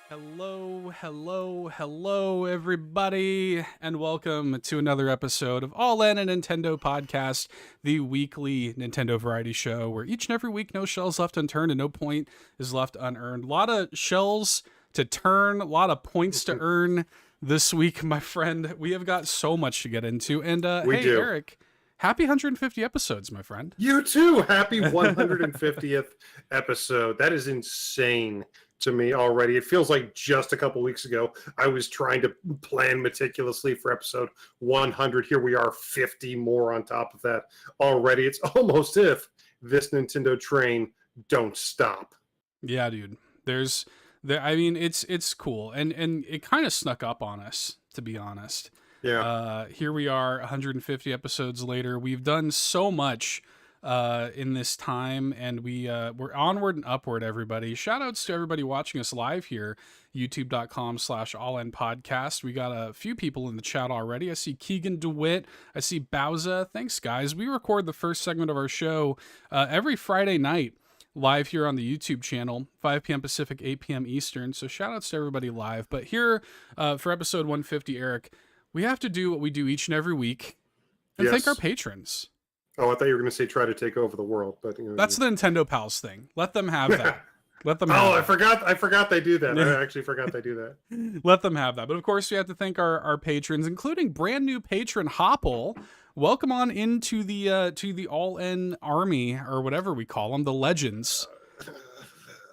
Hello, everybody, and welcome to another episode of All In a Nintendo Podcast, the weekly Nintendo variety show where each and every week no shells left unturned and no point is left unearned. A lot of shells to turn, a lot of points to earn this week, my friend. We have got so much to get into, and We hey, do. Eric, happy 150 episodes, my friend. You too. Happy 150th episode. That is insane to me already. It feels like just a couple weeks ago I was trying to plan meticulously for episode 100. Here we are, 50 more on top of that already. It's almost if this Nintendo train don't stop. Yeah, dude. It's cool, and it kind of snuck up on us, to be honest. Yeah. Here we are, 150 episodes later. We've done so much in this time, and we're onward and upward, everybody. Shout outs to everybody watching us live here, youtube.com/allinpodcast. We got a few people in the chat already. I see Keegan DeWitt. I see Bowza. Thanks, guys. We record the first segment of our show every Friday night live here on the YouTube channel, 5 p.m. Pacific, 8 p.m. Eastern. So shout outs to everybody live. But here for episode 150, Eric, we have to do what we do each and every week and thank our patrons. Oh, I thought you were going to say try to take over the world, but That's the Nintendo Pals thing. Let them have that. Let them. I forgot they do that. I actually forgot they do that. Let them have that. But of course, we have to thank our patrons, including brand new patron Hopple. Welcome on into the All In Army, or whatever we call them, the Legends.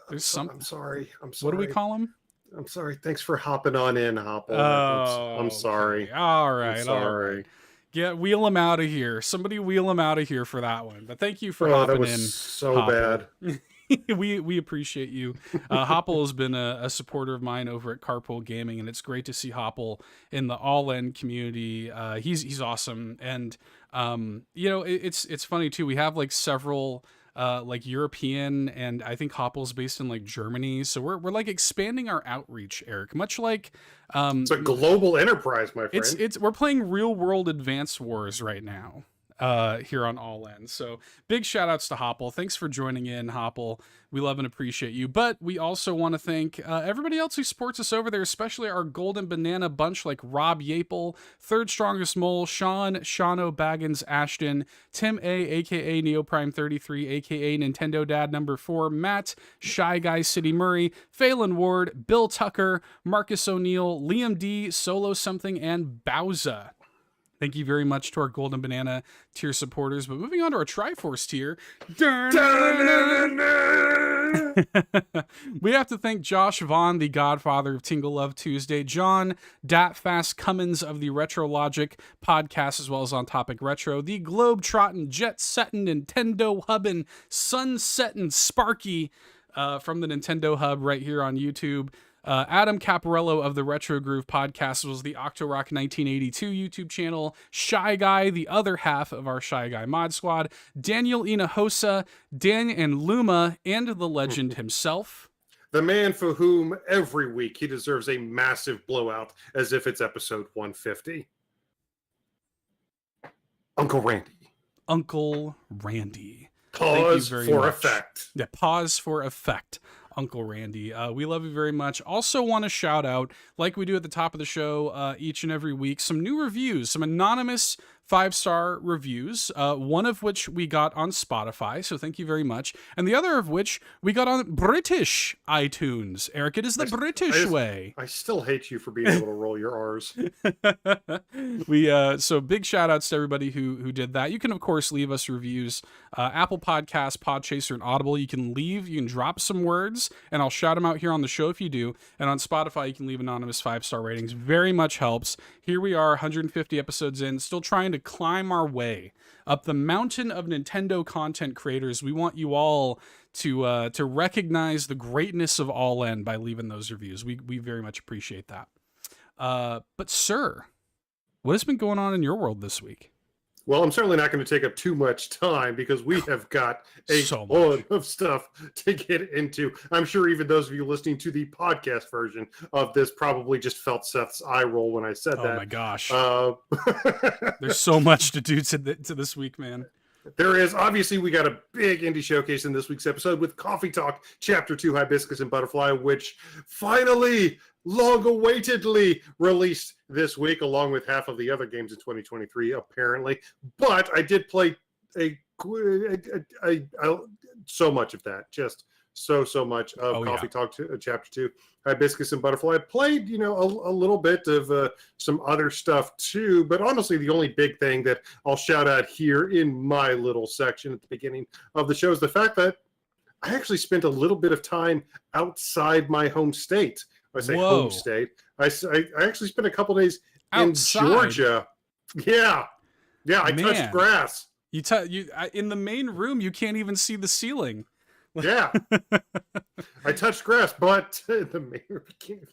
There's some. I'm sorry. What do we call them? I'm sorry. Thanks for hopping on in, Hopple. I'm sorry. Okay. All right. I'm sorry. All right. Yeah, wheel him out of here. Somebody wheel him out of here for that one. But thank you for hopping in. That was so Hopple. bad. we appreciate you. Hopple has been a supporter of mine over at Carpool Gaming, and it's great to see Hopple in the all-in community. He's awesome, and it's funny too. We have like several like European, and I think Hopple's based in like Germany, so we're like expanding our outreach, Eric. Much like it's a global enterprise, my friend. We're playing real world Advance Wars right now. Here on All In. So big shout outs to Hopple. Thanks for joining in, Hopple. We love and appreciate you. But we also want to thank everybody else who supports us over there, especially our Golden Banana bunch like Rob Yapel, Third Strongest Mole, Shano Baggins Ashton, Tim A, aka Neoprime33, aka Nintendo Dad number 4, Matt, Shy Guy City Murray, Phelan Ward, Bill Tucker, Marcus O'Neill, Liam D, Solo Something, and Bowza. Thank you very much to our Golden Banana tier supporters. But moving on to our Triforce tier, we have to thank Josh Vaughn, the godfather of Tingle Love Tuesday, John Datfast Cummins of the Retro Logic podcast, as well as On Topic Retro, the Globe-Trottin', Jet-Settin', Nintendo Hubbin', Sunsettin' Sparky from the Nintendo Hub right here on YouTube. Adam Caparello of the Retro Groove podcast was the Octorock 1982 YouTube channel. Shy Guy, the other half of our Shy Guy mod squad. Daniel Inahosa, Dan and Luma, and the legend himself. The man for whom every week he deserves a massive blowout as if it's episode 150. Uncle Randy. Uncle Randy. Pause for effect. Yeah, pause for effect. Uncle Randy. We love you very much. Also want to shout out, like we do at the top of the show each and every week, some new reviews, some anonymous 5-star reviews, one of which we got on Spotify, so thank you very much, and the other of which we got on British iTunes. Eric, it is the British way. I still hate you for being able to roll your R's. So big shout outs to everybody who did that. You can, of course, leave us reviews. Apple Podcasts, Podchaser, and Audible. You can drop some words, and I'll shout them out here on the show if you do. And on Spotify, you can leave anonymous 5-star ratings. Very much helps. Here we are, 150 episodes in, still trying to climb our way up the mountain of Nintendo content creators. We want you all to recognize the greatness of All In by leaving those reviews. We very much appreciate that. But sir, what has been going on in your world this week? Well, I'm certainly not going to take up too much time because we have got a ton of stuff to get into. I'm sure even those of you listening to the podcast version of this probably just felt Seth's eye roll when I said that. Oh my gosh. There's so much to do to this week, man. There is. Obviously, we got a big indie showcase in this week's episode with Coffee Talk Chapter 2 Hibiscus and Butterfly, which finally, long-awaikedly released this week, along with half of the other games in 2023, apparently. But I did play so much of that. Just so much of Coffee Talk Chapter 2 Hibiscus and Butterfly. I played, a little bit of some other stuff too, but honestly, the only big thing that I'll shout out here in my little section at the beginning of the show is the fact that I actually spent a little bit of time outside my home state. I say home state. I actually spent a couple days outside. In Georgia. Yeah. I touched grass. You in the main room, you can't even see the ceiling. Yeah, I touched grass, but the mayor became.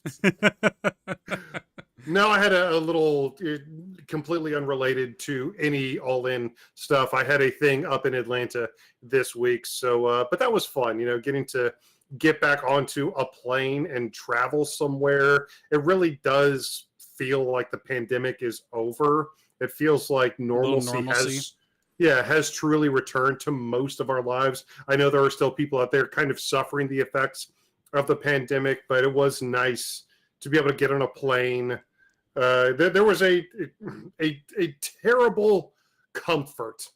No, I had a little completely unrelated to any all-in stuff. I had a thing up in Atlanta this week, so but that was fun. Getting to get back onto a plane and travel somewhere. It really does feel like the pandemic is over. It feels like normalcy. Has truly returned to most of our lives. I know there are still people out there kind of suffering the effects of the pandemic, but it was nice to be able to get on a plane. There was a terrible comfort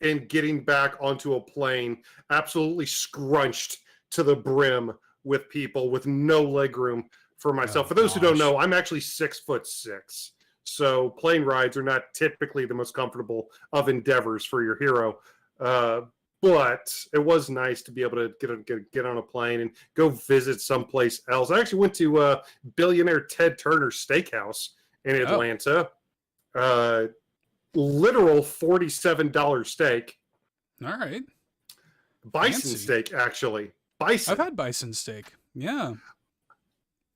in getting back onto a plane, absolutely scrunched to the brim with people with no legroom for myself. For those who don't know, I'm actually 6'6". So plane rides are not typically the most comfortable of endeavors for your hero. But it was nice to be able to get on a plane and go visit someplace else. I actually went to billionaire Ted Turner's Steakhouse in Atlanta. Literal $47 steak. All right. Bison steak, actually. Bison. I've had bison steak. Yeah.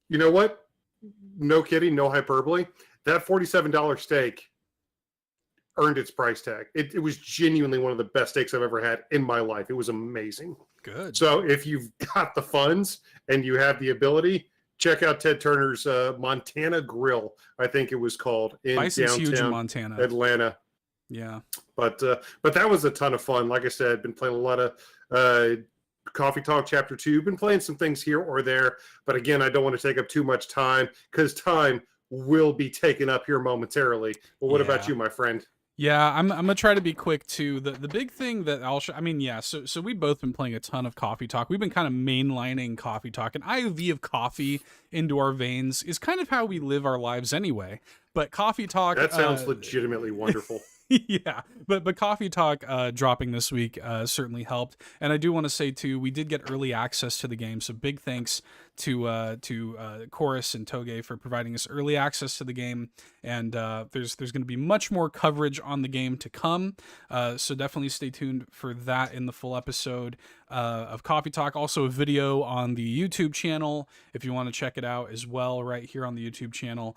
You know what? No kidding, no hyperbole. That $47 steak earned its price tag. It was genuinely one of the best steaks I've ever had in my life. It was amazing. Good. So if you've got the funds and you have the ability, check out Ted Turner's Montana Grill, I think it was called, in Bison's downtown huge in Montana. Atlanta. Yeah. But that was a ton of fun. Like I said, been playing a lot of Coffee Talk Chapter 2. Been playing some things here or there. But again, I don't want to take up too much time because time will be taken up here momentarily. But what about you, my friend? Yeah, I'm gonna try to be quick too. The big thing that so we've both been playing a ton of Coffee Talk. We've been kind of mainlining Coffee Talk. An IV of coffee into our veins is kind of how we live our lives anyway. But Coffee Talk, that sounds legitimately wonderful. Yeah, but Coffee Talk dropping this week certainly helped. And I do want to say too, we did get early access to the game, so big thanks to Chorus and Toge for providing us early access to the game. And there's going to be much more coverage on the game to come, so definitely stay tuned for that in the full episode of Coffee Talk. Also a video on the YouTube channel if you want to check it out as well, right here on the YouTube channel.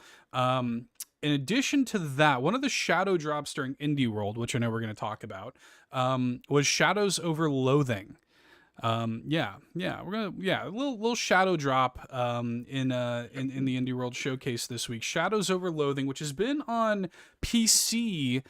In addition to that, one of the shadow drops during Indie World, which I know we're going to talk about, was Shadows Over Loathing. A little shadow drop in the Indie World showcase this week. Shadows Over Loathing, which has been on PC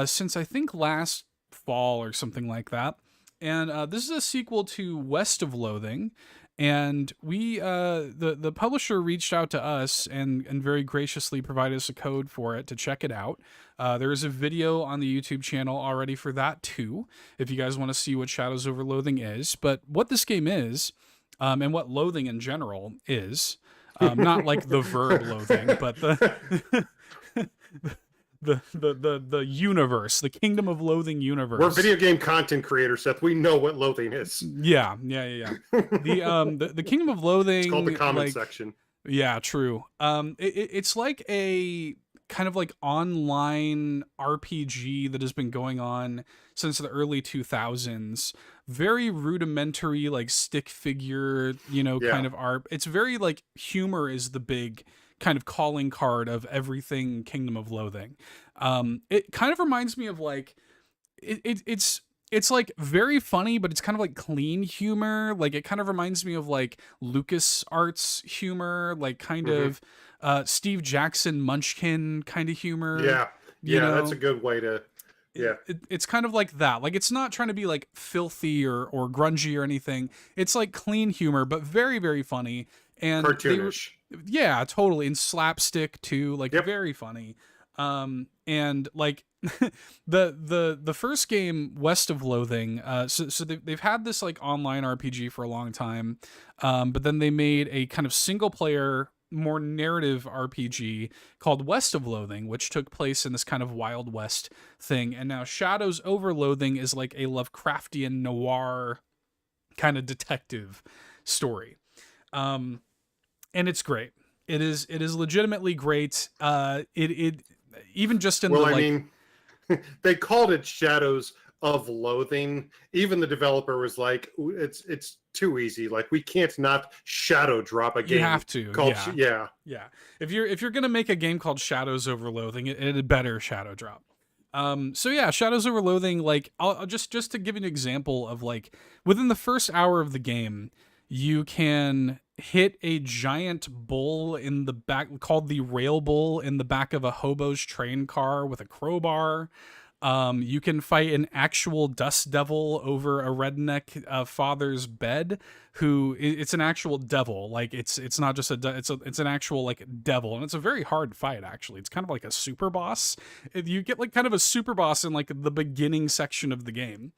since I think last fall or something like that. And this is a sequel to West of Loathing. And we, the publisher reached out to us and very graciously provided us a code for it to check it out. There is a video on the YouTube channel already for that too, if you guys want to see what Shadows Over Loathing is. But what this game is, and what loathing in general is, not like the verb loathing, but the universe, the Kingdom of Loathing universe. We're video game content creators, Seth. We know what loathing is. Yeah. The Kingdom of Loathing. It's called the comment section. Yeah, true. It's like a kind of like online RPG that has been going on since the early 2000s. Very rudimentary, like stick figure, kind of art. It's very like humor is the big kind of calling card of everything Kingdom of Loathing. It kind of reminds me of like it's like very funny, but it's kind of like clean humor. Like it kind of reminds me of like LucasArts humor, like kind of Steve Jackson Munchkin kind of humor. Yeah, that's a good way to Yeah. It's kind of like that. Like, it's not trying to be like filthy or grungy or anything. It's like clean humor, but very, very funny. And Cartoonish. yeah, totally. And slapstick too, like Yep. very funny. And like the first game, West of Loathing, so they've had this like online RPG for a long time. But then they made a kind of single player, more narrative RPG called West of Loathing, which took place in this kind of Wild West thing. And now Shadows over Loathing is like a Lovecraftian noir kind of detective story. And it's great. It is legitimately great. It even just in Well, the I like, mean, they called it Shadows of Loathing. Even the developer was like, it's too easy. Like, we can't not shadow drop a game. you have to, called yeah. Yeah. If you're gonna make a game called Shadows over Loathing, it better shadow drop. So yeah, Shadows over Loathing, like I'll just to give you an example of like within the first hour of the game, you can hit a giant bull in the back called the rail bull in the back of a hobo's train car with a crowbar. You can fight an actual dust devil over a redneck father's bed. It's an actual devil. Like it's not just it's an actual like devil, and it's a very hard fight actually. It's kind of like a super boss. You get like kind of a super boss in like the beginning section of the game.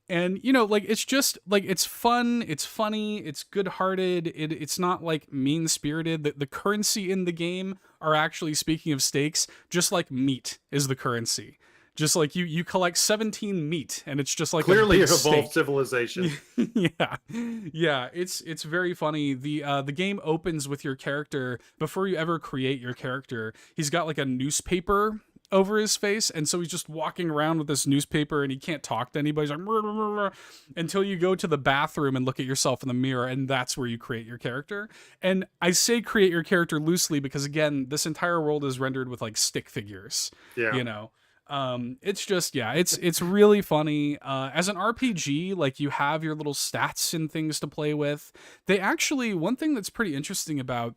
And you know, like it's just like it's fun, it's funny, it's good-hearted. It's not like mean-spirited. The currency in the game are actually, speaking of stakes, just like meat is the currency. Just like you collect 17 meat, and it's just like clearly a an big evolved steak. civilization. Yeah, it's very funny. The game opens with your character. Before you ever create your character, he's got like a newspaper over his face, and so he's just walking around with this newspaper, and he can't talk to anybody. He's like "Rrr, rrr, rrr," until you go to the bathroom and look at yourself in the mirror, and that's where you create your character. And I say create your character loosely because again, this entire world is rendered with like stick figures. Yeah. You know, it's just, yeah, it's really funny. As an RPG, like you have your little stats and things to play with. They actually, one thing that's pretty interesting about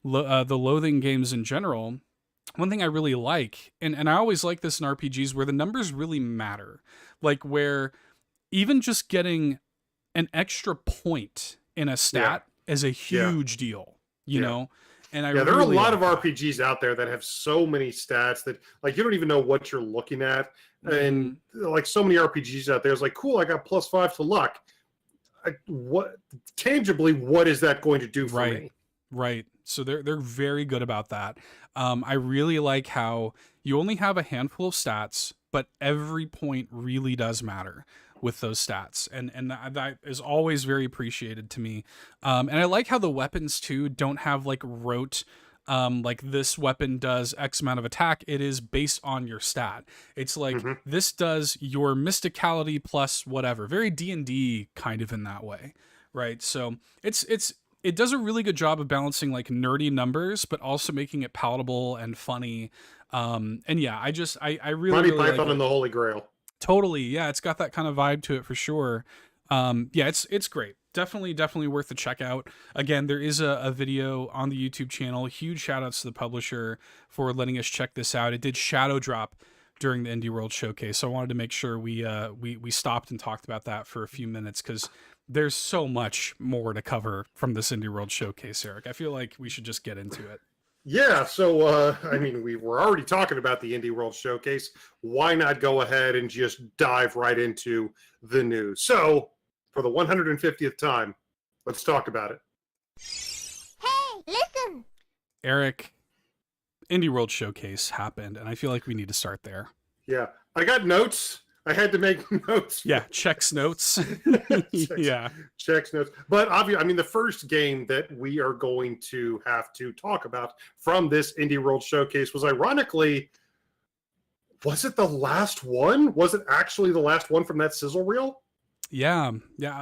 the Loathing games in general, one thing I really like, and I always like this in RPGs, where the numbers really matter. Like where even just getting an extra point in a stat is a huge deal, you know? And there are a really lot of like RPGs out there that have so many stats that like you don't even know what you're looking at. And like so many RPGs out there, it's like, cool, I got +5 to luck. What is that going to do for me? Right. So they're very good about that. I really like how you only have a handful of stats, but every point really does matter with those stats, and that is always very appreciated to me. And I like how the weapons too don't have like rote. Like this weapon does X amount of attack. It is based on your stat. It's like this does your mysticality plus whatever. Very D&D kind of in that way, right? So it does a really good job of balancing like nerdy numbers, but also making it palatable and funny. And yeah, I really, Monty really Python like it. and the Holy Grail. Totally. Yeah. It's got that kind of vibe to it for sure. Yeah, it's great. Definitely worth the check out. Again, there is a video on the YouTube channel. Huge shout outs to the publisher for letting us check this out. It did shadow drop during the Indie World Showcase, so I wanted to make sure we stopped and talked about that for a few minutes because there's so much more to cover from this Indie World Showcase, Eric. I feel like we should just get into it. Yeah, so I mean, we were already talking about the Indie World Showcase. Why not go ahead and just dive right into the news? So, for the 150th time, let's talk about it. Hey, listen! Eric, Indie World Showcase happened, and I feel like we need to start there. Yeah, I got notes. I had to make notes. Yeah, checks notes. Yeah. Checks notes. But obviously, I mean, the first game that we are going to have to talk about from this Indie World Showcase was ironically, was it the last one? Was it actually the last one from that sizzle reel? Yeah.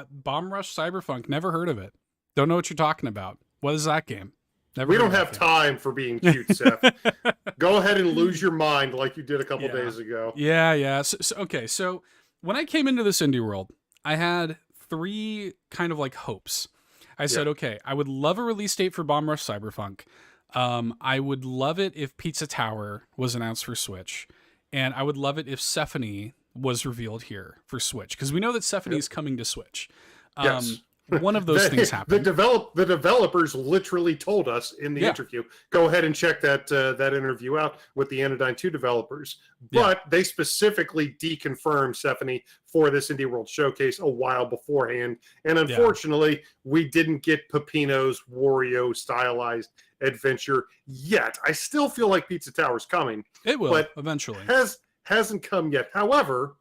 Bomb Rush Cyberpunk. Never heard of it. Don't know what you're talking about. What is that game? Never we don't have time for being cute, Seth. Go ahead and lose your mind like you did a couple days ago. Yeah. So when I came into this indie world, I had three kind of like hopes. I said, okay, I would love a release date for Bomb Rush Cyberpunk. I would love it if Pizza Tower was announced for Switch. and I would love it if Stephanie was revealed here for Switch, because we know that Stephanie is coming to Switch. Yes. One of those things happened. The developers literally told us in the interview. Go ahead and check that interview out with the Anodyne 2 developers. But they specifically deconfirmed Stephanie for this Indie World Showcase a while beforehand. And unfortunately, we didn't get Peppino's Wario stylized adventure yet. I still feel like Pizza Tower's coming. It will, but eventually. Hasn't come yet. However,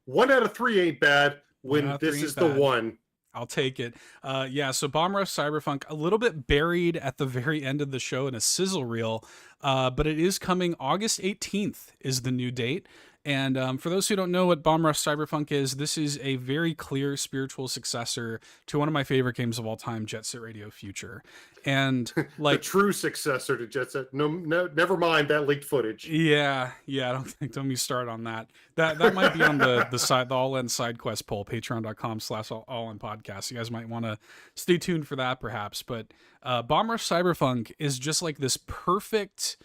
1 out of 3 ain't bad when this is the one. I'll take it. So Bomb Rush Cyberpunk, a little bit buried at the very end of the show in a sizzle reel, but it is coming August 18th is the new date. And for those who don't know what Bomb Rush Cyberpunk is, this is a very clear spiritual successor to one of my favorite games of all time, Jet Set Radio Future. And like the true successor to Jet Set. No, never mind that leaked footage. Yeah. Don't me start on that. That might be on the All In Side Quest poll, patreon.com/All In Podcast. You guys might want to stay tuned for that, perhaps. But Bomb Rush Cyberpunk is just like this perfect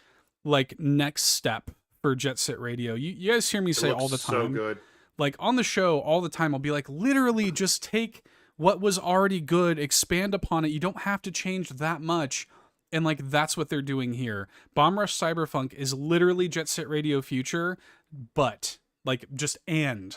like next step for Jet Set Radio. You guys hear me say all the time. So good. Like on the show all the time, I'll be like, literally just take what was already good, expand upon it. You don't have to change that much. And like that's what they're doing here. Bomb Rush Cyberpunk is literally Jet Set Radio Future, but like just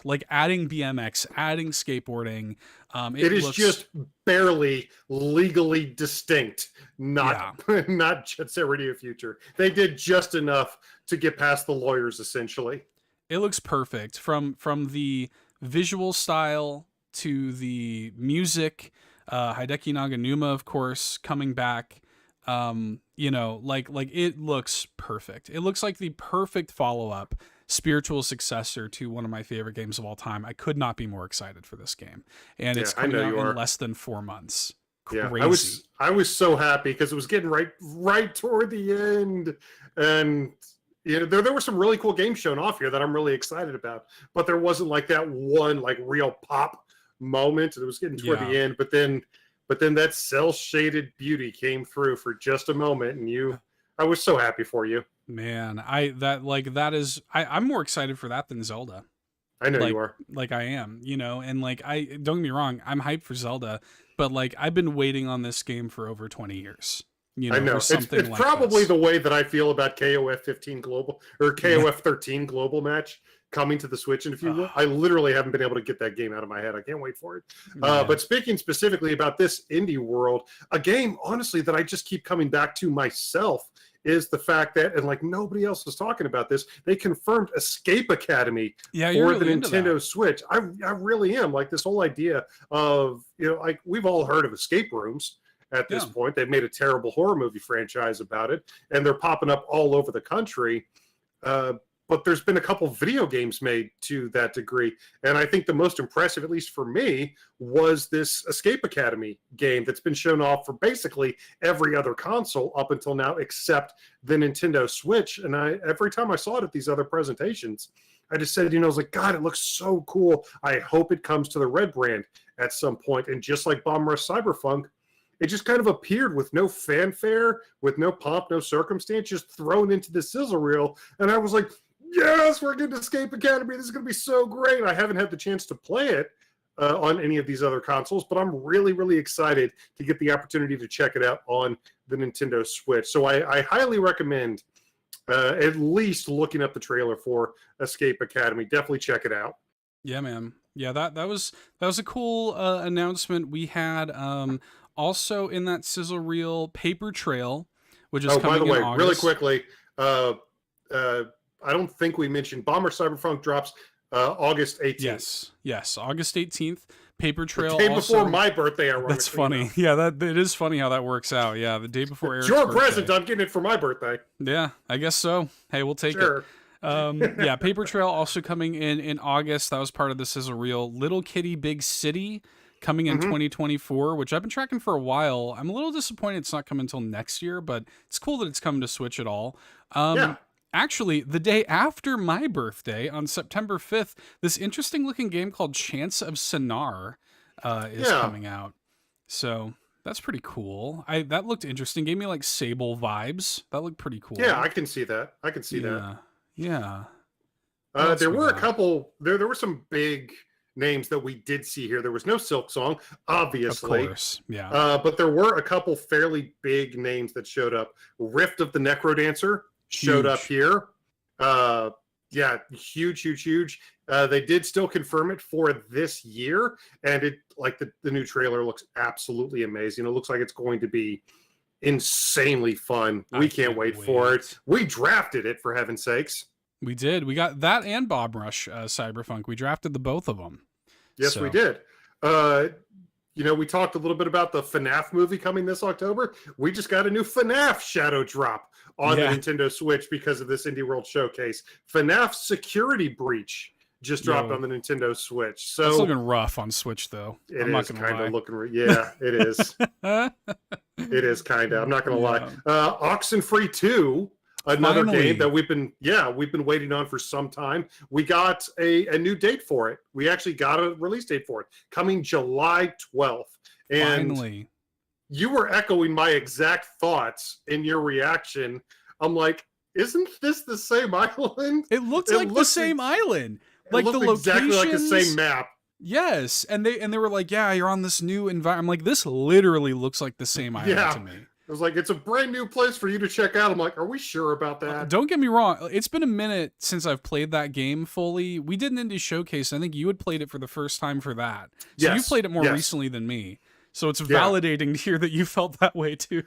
like adding BMX, adding skateboarding. It is just barely legally distinct, not Jet Set Radio Future. They did just enough to get past the lawyers, essentially. It looks perfect from the visual style to the music. Hideki Naganuma, of course, coming back. Like it looks perfect. It looks like the perfect follow-up, spiritual successor to one of my favorite games of all time. I could not be more excited for this game. And it's coming out in less than 4 months. Crazy. Yeah, I was so happy because it was getting right toward the end. And there were some really cool games shown off here that I'm really excited about. But there wasn't like that one like real pop moment. It was getting toward the end, but then that cel-shaded beauty came through for just a moment, and I was so happy for you. Man, I'm more excited for that than Zelda. I know you are. Like I am, and like don't get me wrong, I'm hyped for Zelda, but like I've been waiting on this game for over 20 years. I know. It's like probably the way that I feel about KOF 15 Global or KOF 13 Global match coming to the Switch in a few months. I literally haven't been able to get that game out of my head. I can't wait for it. But speaking specifically about this indie world, a game, honestly, that I just keep coming back to myself is the fact that, and like nobody else is talking about this, they confirmed Escape Academy for the Nintendo Switch. I really am. Like this whole idea of, like we've all heard of escape rooms at this point. They've made a terrible horror movie franchise about it, and they're popping up all over the country. But there's been a couple video games made to that degree. And I think the most impressive, at least for me, was this Escape Academy game that's been shown off for basically every other console up until now, except the Nintendo Switch. And every time I saw it at these other presentations, I just said, I was like, God, it looks so cool. I hope it comes to the Red brand at some point. And just like Bomb Rush Cyberpunk, it just kind of appeared with no fanfare, with no pomp, no circumstance, just thrown into the sizzle reel. And I was like, yes, we're getting Escape Academy. This is going to be so great. I haven't had the chance to play it on any of these other consoles, but I'm really, really excited to get the opportunity to check it out on the Nintendo Switch. So I highly recommend at least looking up the trailer for Escape Academy. Definitely check it out. Yeah, man. Yeah, that was a cool announcement. We had also in that sizzle reel Paper Trail, which is coming in August. By the way, really quickly, I don't think we mentioned Bomb Rush Cyberpunk drops August 18th. Yes, August 18th. Paper Trail. The day before my birthday. That's funny. Yeah, it is funny how that works out. Yeah, the day before Eric's your birthday. present. I'm getting it for my birthday. Yeah, I guess so. Hey, we'll take it. Yeah, Paper Trail also coming in August. That was part of the sizzle reel. Little Kitty Big City coming in 2024, which I've been tracking for a while. I'm a little disappointed it's not coming until next year, but it's cool that it's coming to Switch at all. Actually, the day after my birthday, on September 5th, this interesting looking game called Chance of Sonar is coming out. So that's pretty cool. That looked interesting. Gave me like Sable vibes. That looked pretty cool. Yeah, I can see that. I can see that. Yeah. There were a couple. There were some big names that we did see here. There was no Silk Song, obviously. Of course, yeah. But there were a couple fairly big names that showed up. Rift of the Necrodancer showed up here. Yeah, huge. They did still confirm it for this year, and it like the new trailer looks absolutely amazing. It looks like it's going to be insanely fun. We can't wait for it. We drafted it, for heaven's sakes. We did. We got that and Bomb Rush Cyberpunk. We drafted the both of them. Yes, we did. We talked a little bit about the FNAF movie coming this October. We just got a new FNAF shadow drop on the Nintendo Switch because of this Indie World Showcase. FNAF Security Breach just dropped on the Nintendo Switch. So it's looking rough on Switch, though. I'm not gonna lie. Yeah, it is. It is kind of. I'm not going to lie. Oxenfree 2. Another game that we've been waiting on for some time. We got a new date for it. We actually got a release date for it, coming July 12th. And finally, you were echoing my exact thoughts in your reaction. I'm like, isn't this the same island? It looks like the same island. Like the locations, exactly like the same map. Yes, and they were like, yeah, you're on this new environment. I'm like, this literally looks like the same island to me. I was like, it's a brand new place for you to check out. I'm like, are we sure about that? Don't get me wrong. It's been a minute since I've played that game fully. We did an indie showcase. I think you had played it for the first time for that. So you played it more recently than me. So it's validating to hear that you felt that way too.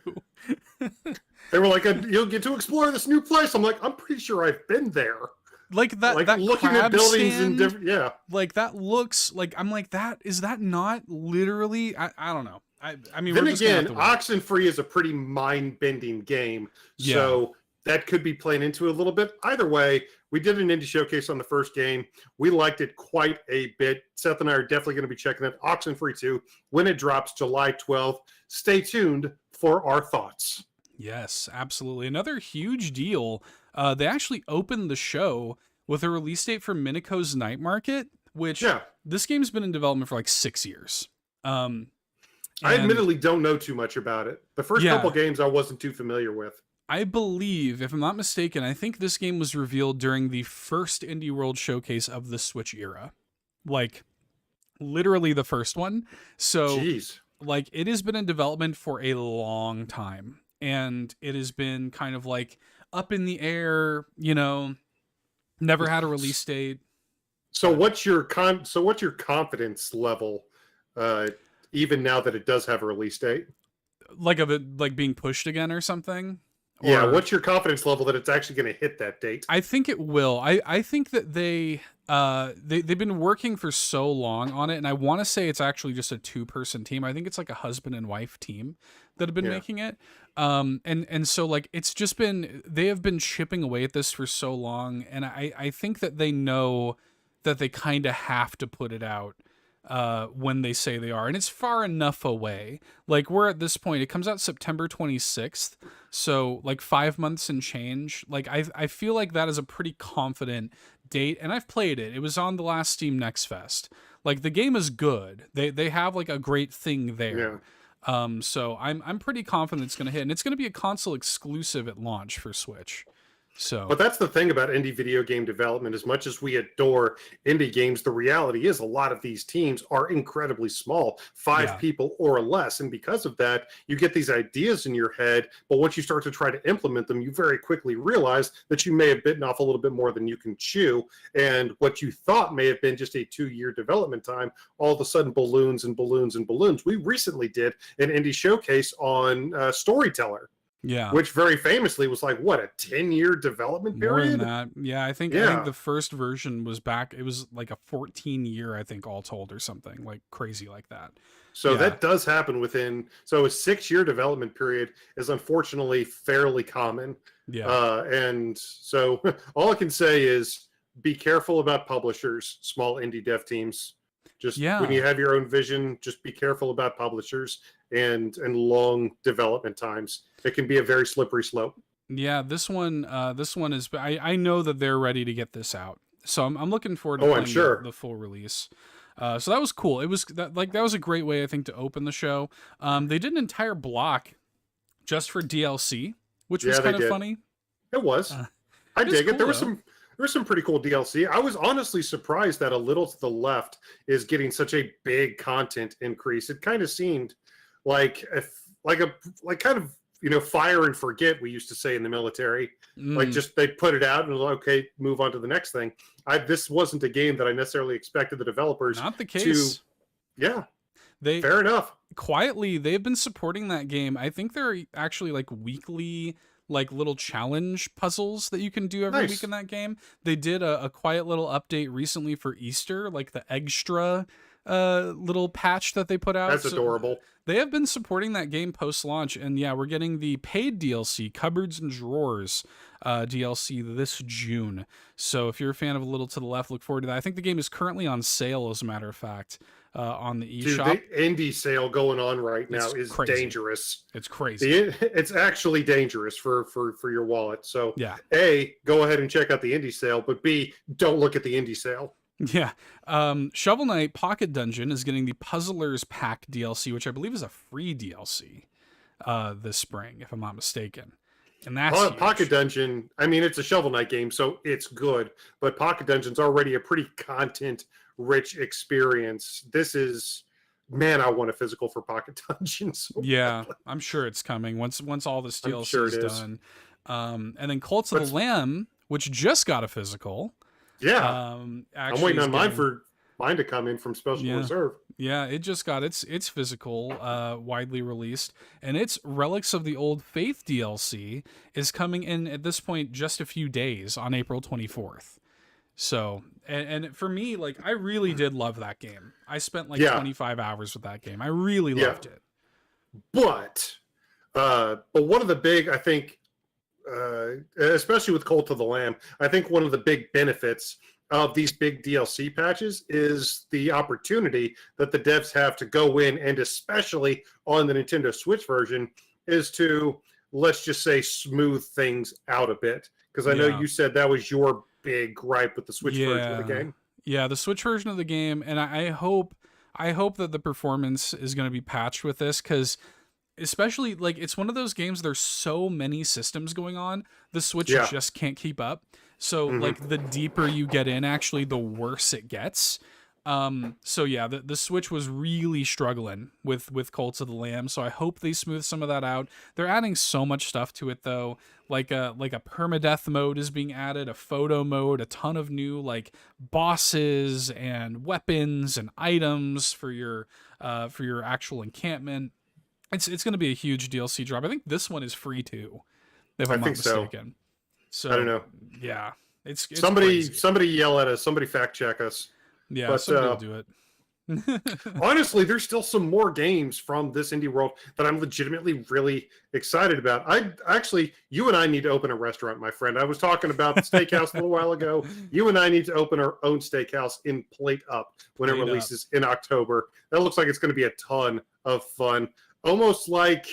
They were like, you'll get to explore this new place. I'm like, I'm pretty sure I've been there. Like that, like looking at buildings stand, in different, like that looks like, I'm like, is that not literally? I don't know. I mean, then again, Oxenfree is a pretty mind-bending game, so that could be playing into it a little bit. Either way, we did an indie showcase on the first game. We liked it quite a bit. Seth and I are definitely going to be checking it. Oxenfree 2, when it drops July 12th. Stay tuned for our thoughts. Yes, absolutely. Another huge deal. They actually opened the show with a release date for Minico's Night Market, which this game's been in development for like 6 years. I admittedly don't know too much about it. The first couple games I wasn't too familiar with. I believe, if I'm not mistaken, I think this game was revealed during the first Indie World Showcase of the Switch era. Like, literally the first one. So, like, it has been in development for a long time. And it has been kind of like up in the air, never had a release date. So what's your confidence level even now that it does have a release date? Like of it like being pushed again or something? Yeah, what's your confidence level that it's actually going to hit that date? I think it will. I think that they've been working for so long on it, and I want to say it's actually just a 2-person team. I think it's like a husband and wife team that have been making it. And so like it's just been, they have been chipping away at this for so long, and I think that they know that they kind of have to put it out when they say they are, and it's far enough away. Like we're at this point, it comes out September 26th, so like 5 months and change. Like I feel like that is a pretty confident date, and I've played it. It was on the last Steam Next Fest. Like the game is good. They have like a great thing there. So I'm pretty confident it's gonna hit, and it's gonna be a console exclusive at launch for Switch. So, but that's the thing about indie video game development. As much as we adore indie games, the reality is a lot of these teams are incredibly small, 5 people or less. And because of that, you get these ideas in your head, but once you start to try to implement them, you very quickly realize that you may have bitten off a little bit more than you can chew. And what you thought may have been just a 2-year development time, all of a sudden balloons and balloons and balloons. We recently did an indie showcase on Storyteller. Yeah, which very famously was like what, a 10-year development period? More than that. Yeah, I think the first version was back. It was like a 14-year, I think, all told, or something like crazy like that. So that does happen within. So a 6-year development period is unfortunately fairly common. Yeah, and so all I can say is be careful about publishers, small indie dev teams. Just when you have your own vision, just be careful about publishers and long development times. It can be a very slippery slope. Yeah, this one is. I know that they're ready to get this out, so I'm looking forward to playing the full release. So that was cool. It was that was a great way, I think, to open the show. They did an entire block just for DLC, which was kind of funny. It was. I dig it. There was There's some pretty cool DLC. I was honestly surprised that A Little to the Left is getting such a big content increase. It kind of seemed like kind of, you know, fire and forget, we used to say in the military. Like, just they put it out and okay, move on to the next thing. This wasn't a game that I necessarily expected the developers Not the case. Yeah. They Fair enough. quietly, they've been supporting that game. I think there are actually like weekly like little challenge puzzles that you can do every week in that game. They did a quiet little update recently for Easter, like the extra little patch that they put out. That's adorable. They have been supporting that game post-launch, and yeah, we're getting the paid DLC, Cupboards and Drawers DLC this June. So if you're a fan of A Little to the Left, look forward to that. I think the game is currently on sale, as a matter of fact, on the eShop. Dude, the indie sale going on right now is crazy. dangerous. It's crazy. It's actually dangerous for your wallet. So yeah, A, go ahead and check out the indie sale, but B, don't look at the indie sale. Yeah. Shovel Knight Pocket Dungeon is getting the Puzzlers Pack DLC, which I believe is a free DLC this spring, if I'm not mistaken. And that's Pocket Dungeon. I mean, it's a Shovel Knight game, so it's good. But Pocket Dungeon's already a pretty content-rich experience. This is, man, I want a physical for Pocket Dungeons. Yeah, I'm sure it's coming once all this DLC is done. And then Cult of the Lamb, which just got a physical. Yeah, I'm waiting on mine to come in from Special Reserve. Yeah, it just got its physical widely released, and its Relics of the Old Faith DLC is coming in at this point just a few days on April 24th. So, and for me, like, I really did love that game. I spent like 25 hours with that game. I really loved it. But one of the big, I think, especially with Cult of the Lamb, I think one of the big benefits of these big DLC patches is the opportunity that the devs have to go in, and especially on the Nintendo Switch version, is to, let's just say, smooth things out a bit. Because I know you said that was your big gripe with the Switch version of the game. Yeah, the Switch version of the game, and I hope that the performance is going to be patched with this, because especially, like, it's one of those games, there's so many systems going on, the Switch just can't keep up. So like, the deeper you get in, actually, the worse it gets. So yeah, the Switch was really struggling with Cult of the Lamb, so I hope they smooth some of that out. They're adding so much stuff to it, though. Like a permadeath mode is being added, a photo mode, a ton of new like bosses and weapons and items for your actual encampment. It's going to be a huge DLC drop. I think this one is free too, if I'm not mistaken. So I don't know. Yeah, it's somebody yell at us. Somebody fact check us. Yeah, but somebody will do it. Honestly, there's still some more games from this indie world that I'm legitimately really excited about. You and I need to open a restaurant, my friend. I was talking about the steakhouse a little while ago. You and I need to open our own steakhouse in Plate Up when it releases in October. That looks like it's going to be a ton of fun. Almost like,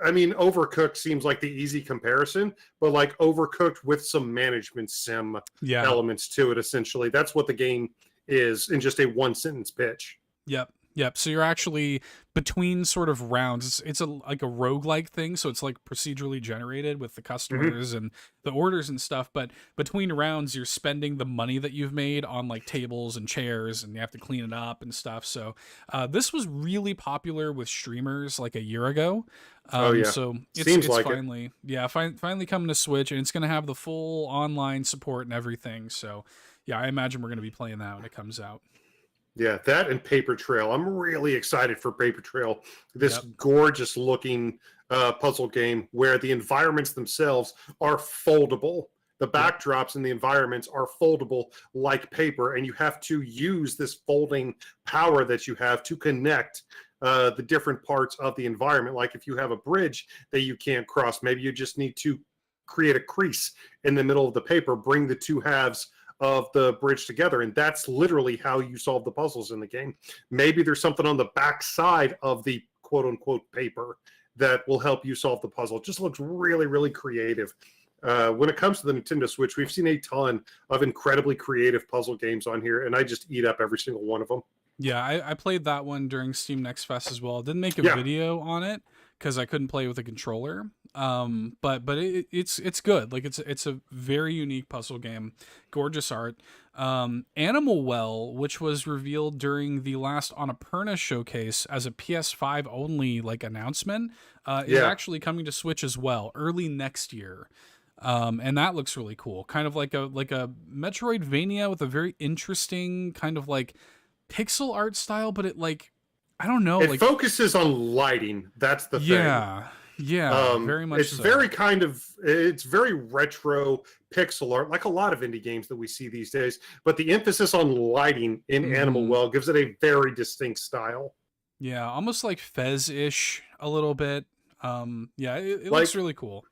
I mean, Overcooked seems like the easy comparison, but like Overcooked with some management sim elements to it, essentially. That's what the game is in just a one-sentence pitch. Yep. So you're actually between sort of rounds. It's like a roguelike thing, so it's like procedurally generated with the customers and the orders and stuff. But between rounds, you're spending the money that you've made on like tables and chairs, and you have to clean it up and stuff. So this was really popular with streamers like a year ago. So it's like finally finally coming to Switch, and it's going to have the full online support and everything. So yeah, I imagine we're going to be playing that when it comes out. Yeah, that and Paper Trail. I'm really excited for Paper Trail. This gorgeous looking puzzle game where the environments themselves are foldable. The backdrops and the environments are foldable like paper, and you have to use this folding power that you have to connect the different parts of the environment. Like if you have a bridge that you can't cross, maybe you just need to create a crease in the middle of the paper, bring the two halves of the bridge together, and that's literally how you solve the puzzles in the game. Maybe there's something on the back side of the quote-unquote paper that will help you solve the puzzle. It just looks really, really creative. When it comes to the Nintendo Switch, we've seen a ton of incredibly creative puzzle games on here, and I just eat up every single one of them. Yeah, I played that one during Steam Next Fest as well. Didn't make a video on it because I couldn't play with a controller. But it's good. Like it's a very unique puzzle game, gorgeous art. Animal Well, which was revealed during the last Annapurna showcase as a PS5 only like announcement, is Yeah. actually coming to Switch as well early next year. And that looks really cool. Kind of like a Metroidvania with a very interesting kind of like pixel art style, but it like I don't know, It like focuses on lighting. That's the thing. Yeah, very much It's so. it's very retro pixel art, like a lot of indie games that we see these days. But the emphasis on lighting in Animal Mhm. Well gives it a very distinct style. Yeah, almost like Fez-ish a little bit. Yeah, it looks Like really cool.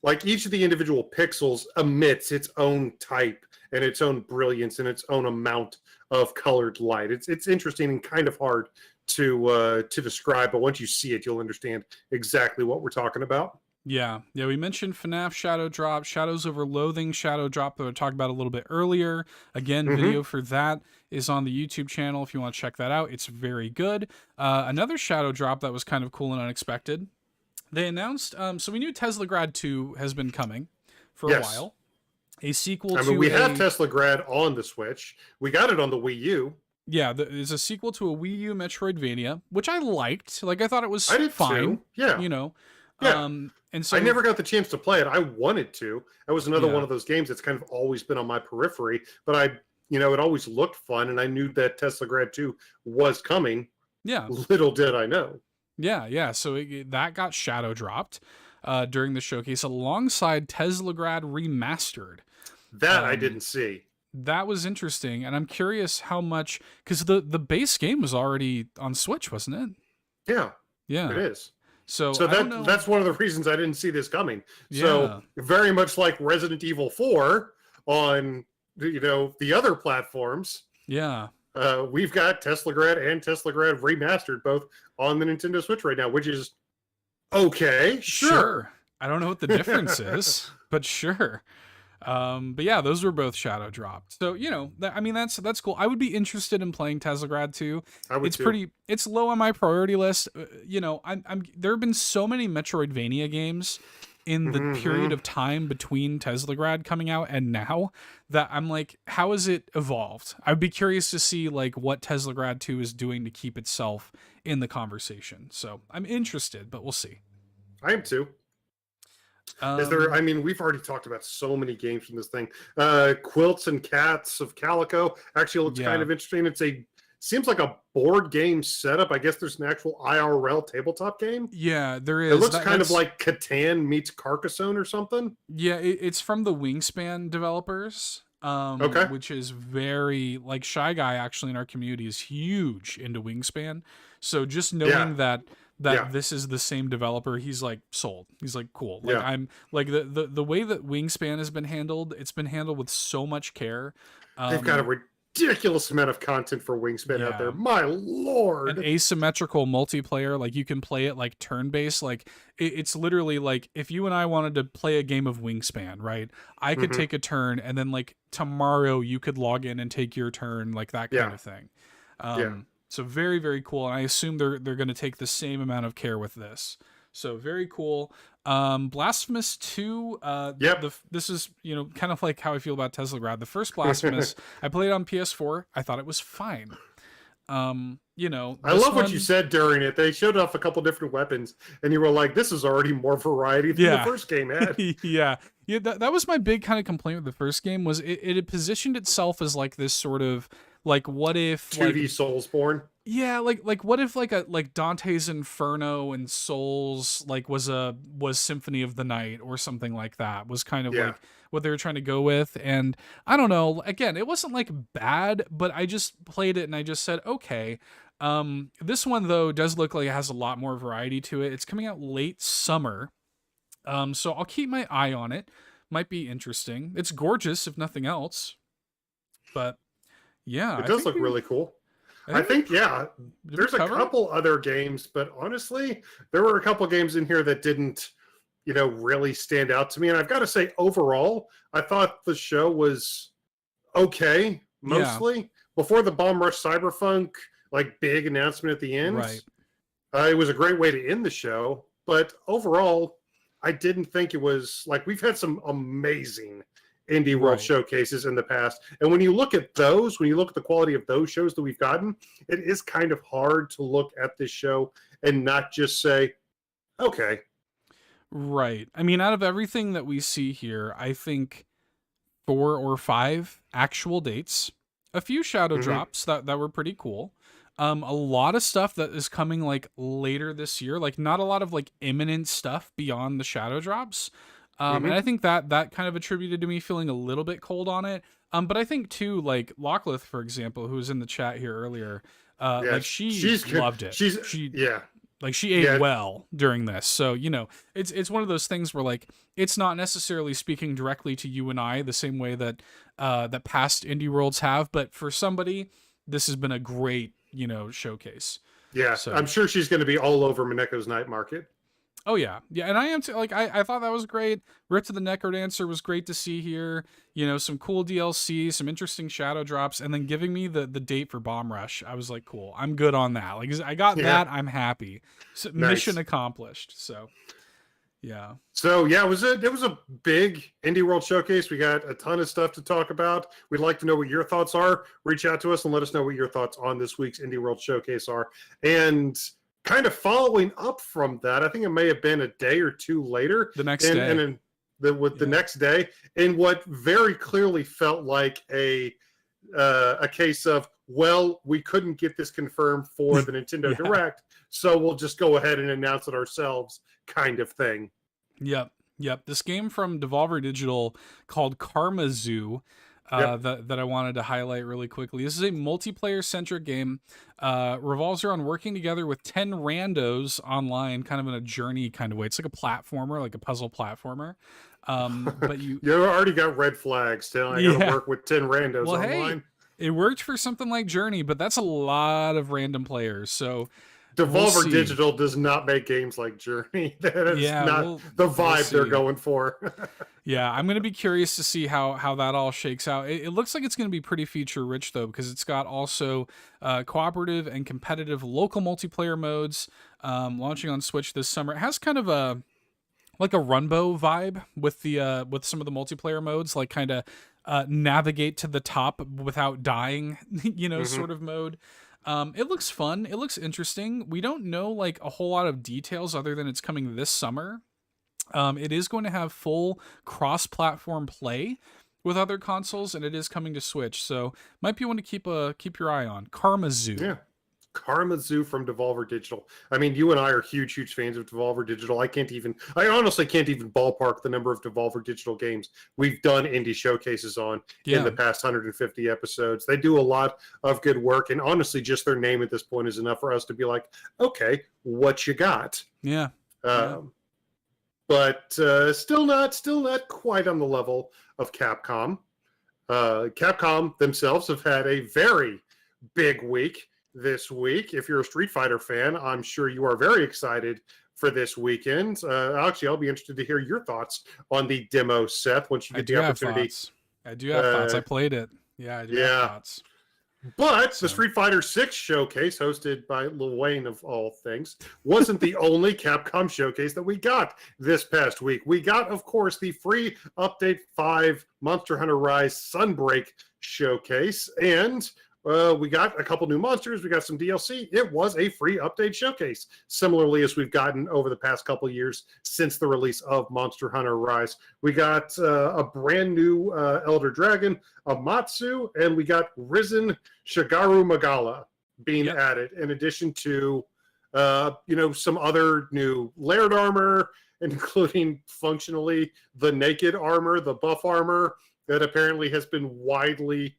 like each of the individual pixels emits its own type and its own brilliance and its own amount of colored light. It's interesting and kind of hard to describe, but once you see it, you'll understand exactly what we're talking about. Yeah, we mentioned FNAF Shadow Drop, Shadows Over Loathing Shadow Drop that I talked about a little bit earlier. Again, Mm-hmm. video for that is on the YouTube channel if you want to check that out. It's very good. Another Shadow Drop that was kind of cool and unexpected. They announced, so we knew Teslagrad 2 has been coming for a Yes. while. A sequel I to mean, we have a Tesla Grad on the Switch. We got it on the Wii U. yeah, there's a sequel to a Wii U Metroidvania, which I liked. Like I thought it was I did fine, too. Yeah. you know. Yeah. And so I never got the chance to play it. I wanted to. That was another Yeah. one of those games that's kind of always been on my periphery, but it always looked fun, and I knew that Tesla Grad 2 was coming. yeah, Little did I know. yeah. So that got shadow dropped during the showcase alongside Teslagrad Remastered. That I Um, didn't see. That was interesting, and I'm curious how much because the base game was already on Switch, wasn't it? Yeah, it Yeah. is. So So I don't know. that's one of the reasons I didn't see this coming. Yeah. So very much like Resident Evil 4 on the other platforms, Yeah. we've got Teslagrad and Teslagrad Remastered both on the Nintendo Switch right now, which is okay. Sure. I don't know what the difference is, but sure. But yeah, those were both shadow dropped. So, I mean that's cool. I would be interested in playing Teslagrad 2. I would It's too. it's low on my priority list. I'm there have been so many Metroidvania games in the period Mhm. of time between Teslagrad coming out and now that I'm like, how has it evolved? I'd be curious to see like what Teslagrad 2 is doing to keep itself in the conversation. So I'm interested, but we'll see. I am too. Is there? I mean, we've already talked about so many games from this thing. Quilts and Cats of Calico actually looks Yeah. kind of interesting. Seems like a board game setup. I guess there's an actual IRL tabletop game. Yeah, there is. It looks kind of That's- like Catan meets Carcassonne or something. Yeah, it's from the Wingspan developers. Okay. Which is very like Shy Guy actually in our community is huge into Wingspan. So just knowing that Yeah. this is the same developer, he's like sold. He's like cool. Like Yeah. I'm like the way that Wingspan has been handled, it's been handled with so much care. They've got a ridiculous amount of content for Wingspan out Yeah. there. My lord. an asymmetrical multiplayer, like you can play it like turn-based. Like it's literally like if you and I wanted to play a game of Wingspan, right? I could Mhm. take a turn and then like tomorrow you could log in and take your turn, like that kind Yeah. of thing. Yeah. So very, very cool. And I assume they're going to take the same amount of care with this. So very cool. Blasphemous 2. Yep. This is, kind of like how I feel about Teslagrad. The first Blasphemous, I played on PS4. I thought it was fine. I This love what you one- said during it. They showed off a couple different weapons, and you were like, "This is already more variety than Yeah. the first game had." yeah. That was my big kind of complaint with the first game was it had positioned itself as like this sort of like what if 2D like Soulsborne. yeah like what if like Dante's Inferno and Souls like was Symphony of the Night or something like that was kind of Yeah. like what they were trying to go with. And I don't know, again, it wasn't like bad, but I just played it and I just said okay. This one though does look like it has a lot more variety to it. It's coming out late summer. So I'll keep my eye on it. Might be interesting. It's gorgeous, if nothing else. But yeah, It does look really cool. I think, yeah, did we there's a cover it? couple other games, but honestly, there were a couple games in here that didn't, really stand out to me. And I've got to say, overall, I thought the show was okay, mostly. Before the Bomb Rush Cyberpunk, like, big announcement at the end. Right. It was a great way to end the show. But overall, I didn't think it was like we've had some amazing indie world showcases in the past. And when you look at those, when you look at the quality of those shows that we've gotten, it is kind of hard to look at this show and not just say, okay. Right. I mean, out of everything that we see here, I think 4 or 5 actual dates, a few shadow drops that were pretty cool. A lot of stuff that is coming like later this year, like not a lot of like imminent stuff beyond the shadow drops. And I think that kind of attributed to me feeling a little bit cold on it. But I think too, like Locklith, for example, who was in the chat here earlier, like she loved it. She ate well during this. So, you know, it's one of those things where like it's not necessarily speaking directly to you and I the same way that that past indie worlds have, but for somebody, this has been a great, you know, showcase. Yeah, so I'm sure she's going to be all over Mineko's Night Market. Oh yeah, and I am too. Like I thought that was great. Rip to the Necrodancer was great to see here. You know, some cool DLC, some interesting shadow drops, and then giving me the date for Bomb Rush. I was like, cool, I'm good on that. Like I got that, I'm happy. So, nice. Mission accomplished. So yeah. So yeah, it was a big Indie World Showcase. We got a ton of stuff to talk about. We'd like to know what your thoughts are. Reach out to us and let us know what your thoughts on this week's Indie World Showcase are. And kind of following up from that, I think it may have been a day or two later. The next day. And the next day, in what very clearly felt like a case of, well, we couldn't get this confirmed for the Nintendo Direct, so we'll just go ahead and announce it ourselves kind of thing. Yep. This game from Devolver Digital called Karma Zoo, that I wanted to highlight really quickly. This is a multiplayer-centric game. Revolves around working together with 10 randos online, kind of in a journey kind of way. It's like a platformer, like a puzzle platformer. But you already got red flags telling I gotta work with 10 randos online. Hey, it worked for something like Journey, but that's a lot of random players. So Devolver Digital does not make games like Journey. That is not the vibe they're going for. Yeah, I'm going to be curious to see how that all shakes out. It looks like it's going to be pretty feature rich, though, because it's got also cooperative and competitive local multiplayer modes launching on Switch this summer. It has kind of a Runbow vibe with the with some of the multiplayer modes, like kind of navigate to the top without dying, you know, sort of mode. It looks fun. It looks interesting. We don't know like a whole lot of details other than it's coming this summer. It is going to have full cross-platform play with other consoles, and it is coming to Switch. So might be one to keep your eye on. Karma Zoo. Yeah. Karma Zoo from Devolver Digital. I mean, you and I are huge fans of Devolver Digital. I honestly can't even ballpark the number of Devolver Digital games we've done indie showcases on in the past 150 episodes. They do a lot of good work, and honestly, just their name at this point is enough for us to be like, okay, what you got? Yeah. But still not quite on the level of Capcom. Capcom themselves have had a very big week this week. If you're a Street Fighter fan, I'm sure you are very excited for this weekend. Actually, I'll be interested to hear your thoughts on the demo, Seth, once you get the opportunity. I do have thoughts. I played it. Yeah, I do have thoughts. But the Street Fighter 6 showcase, hosted by Lil Wayne of all things, wasn't the only Capcom showcase that we got this past week. We got, of course, the free Update 5 Monster Hunter Rise Sunbreak showcase, and we got a couple new monsters. We got some DLC. It was a free update showcase, similarly as we've gotten over the past couple of years since the release of Monster Hunter Rise. We got a brand new Elder Dragon, Amatsu, and we got Risen Shigaru Magala being added, in addition to some other new layered armor, including functionally the naked armor, the buff armor that apparently has been widely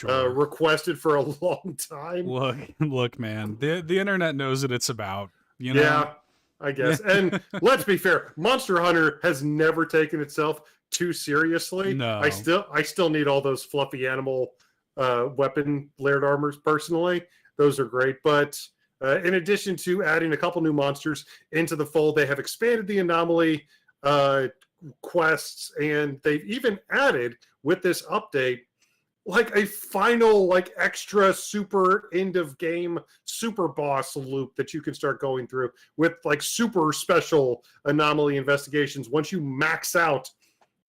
requested for a long time. Look, man, the internet knows what it's about. You know? Yeah, I guess. And let's be fair, Monster Hunter has never taken itself too seriously. No, I still need all those fluffy animal weapon layered armors personally. Those are great. But in addition to adding a couple new monsters into the fold, they have expanded the anomaly quests, and they've even added with this update like a final, like extra super end of game super boss loop that you can start going through with like super special anomaly investigations once you max out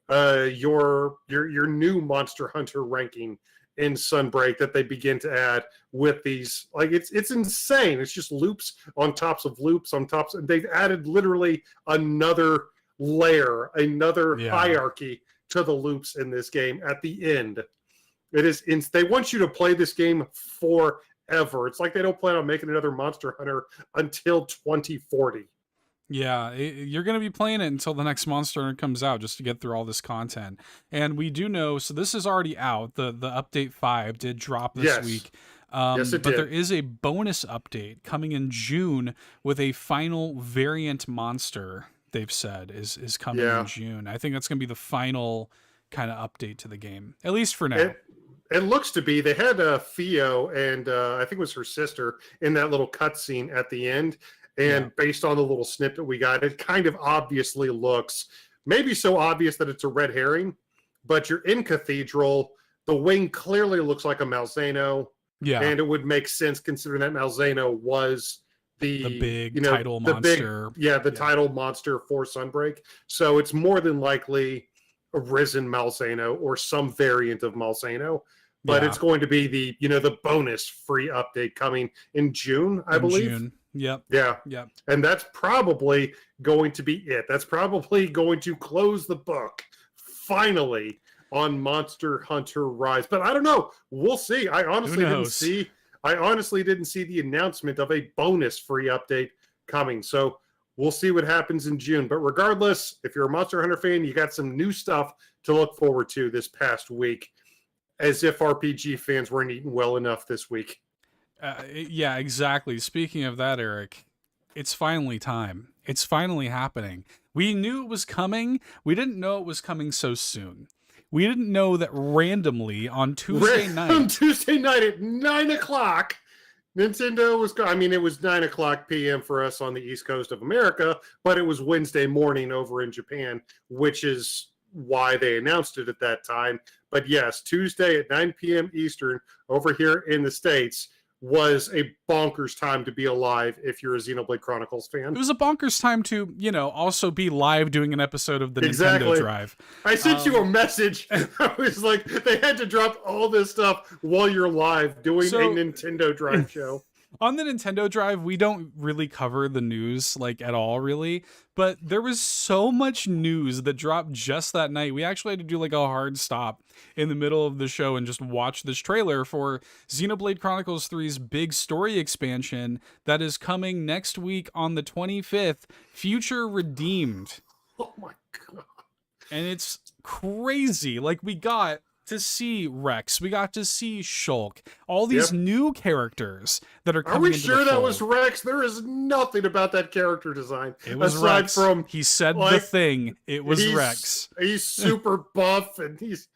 your new Monster Hunter ranking in Sunbreak that they begin to add with these. Like it's insane. It's just loops on tops of loops on tops. They've added literally another layer, another hierarchy to the loops in this game at the end. It is. They want you to play this game forever. It's like they don't plan on making another Monster Hunter until 2040. Yeah, you're going to be playing it until the next Monster Hunter comes out just to get through all this content. And we do know, so this is already out. The update 5 did drop this week. Yes, it but did. there is a bonus update coming in June with a final variant monster, they've said, is coming in June. I think that's going to be the final kind of update to the game, at least for now. It looks to be. They had Theo and I think it was her sister in that little cutscene at the end. And based on the little snippet we got, it kind of obviously looks, maybe so obvious that it's a red herring, but you're in Cathedral. The wing clearly looks like a Malzeno. Yeah. And it would make sense considering that Malzeno was the big title monster. Title monster for Sunbreak. So it's more than likely a risen Malzeno or some variant of Malzeno. But it's going to be the bonus free update coming in June, I believe. June. Yep. Yeah. Yep. And that's probably going to be it. That's probably going to close the book finally on Monster Hunter Rise. But I don't know. We'll see. I honestly didn't see the announcement of a bonus free update coming. So we'll see what happens in June. But regardless, if you're a Monster Hunter fan, you got some new stuff to look forward to this past week. As if RPG fans weren't eating well enough this week. Yeah, exactly. Speaking of that, Eric, it's finally time. It's finally happening. We knew it was coming. We didn't know it was coming so soon. We didn't know that randomly on Tuesday night. On Tuesday night at 9 o'clock, Nintendo was, it was 9 o'clock p.m. for us on the East Coast of America, but it was Wednesday morning over in Japan, which is why they announced it at that time. But yes, Tuesday at 9 p.m. Eastern over here in the States was a bonkers time to be alive if you're a Xenoblade Chronicles fan. It was a bonkers time to, also be live doing an episode of the Nintendo Drive. I sent you a message. I was like, they had to drop all this stuff while you're live doing a Nintendo Drive show. On the Nintendo Drive, we don't really cover the news at all, really. But there was so much news that dropped just that night. We actually had to do a hard stop in the middle of the show and just watch this trailer for Xenoblade Chronicles 3's big story expansion that is coming next week on the 25th, Future Redeemed. Oh my God. And it's crazy. We got to see Rex, we got to see Shulk, all these new characters that are coming. Are we into sure the that fold. Was Rex? There is nothing about that character design. It was aside Rex. From he said the thing. It was Rex. He's super buff, and he's.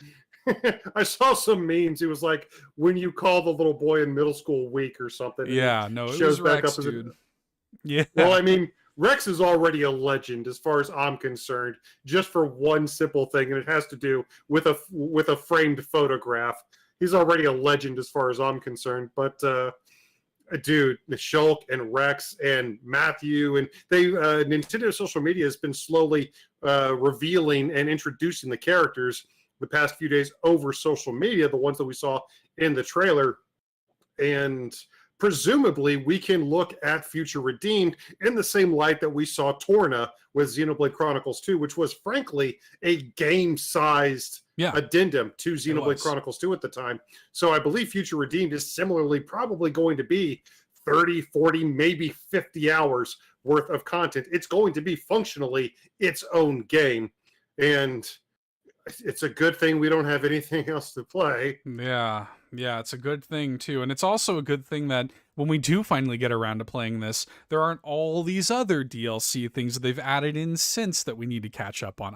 I saw some memes. He was like, when you call the little boy in middle school weak or something. Yeah, no, it was Rex, dude. Yeah. Well, Rex is already a legend as far as I'm concerned, just for one simple thing, and it has to do with a framed photograph. He's already a legend as far as I'm concerned. But dude, the Shulk and Rex and Matthew, and Nintendo social media has been slowly revealing and introducing the characters the past few days over social media, the ones that we saw in the trailer, and presumably we can look at Future Redeemed in the same light that we saw Torna with Xenoblade Chronicles 2, which was frankly a game-sized addendum to Xenoblade Chronicles 2 at the time. So I believe Future Redeemed is similarly probably going to be 30, 40, maybe 50 hours worth of content. It's going to be functionally its own game. And it's a good thing we don't have anything else to play. Yeah, it's a good thing too. And it's also a good thing that when we do finally get around to playing this, there aren't all these other DLC things that they've added in since that we need to catch up on.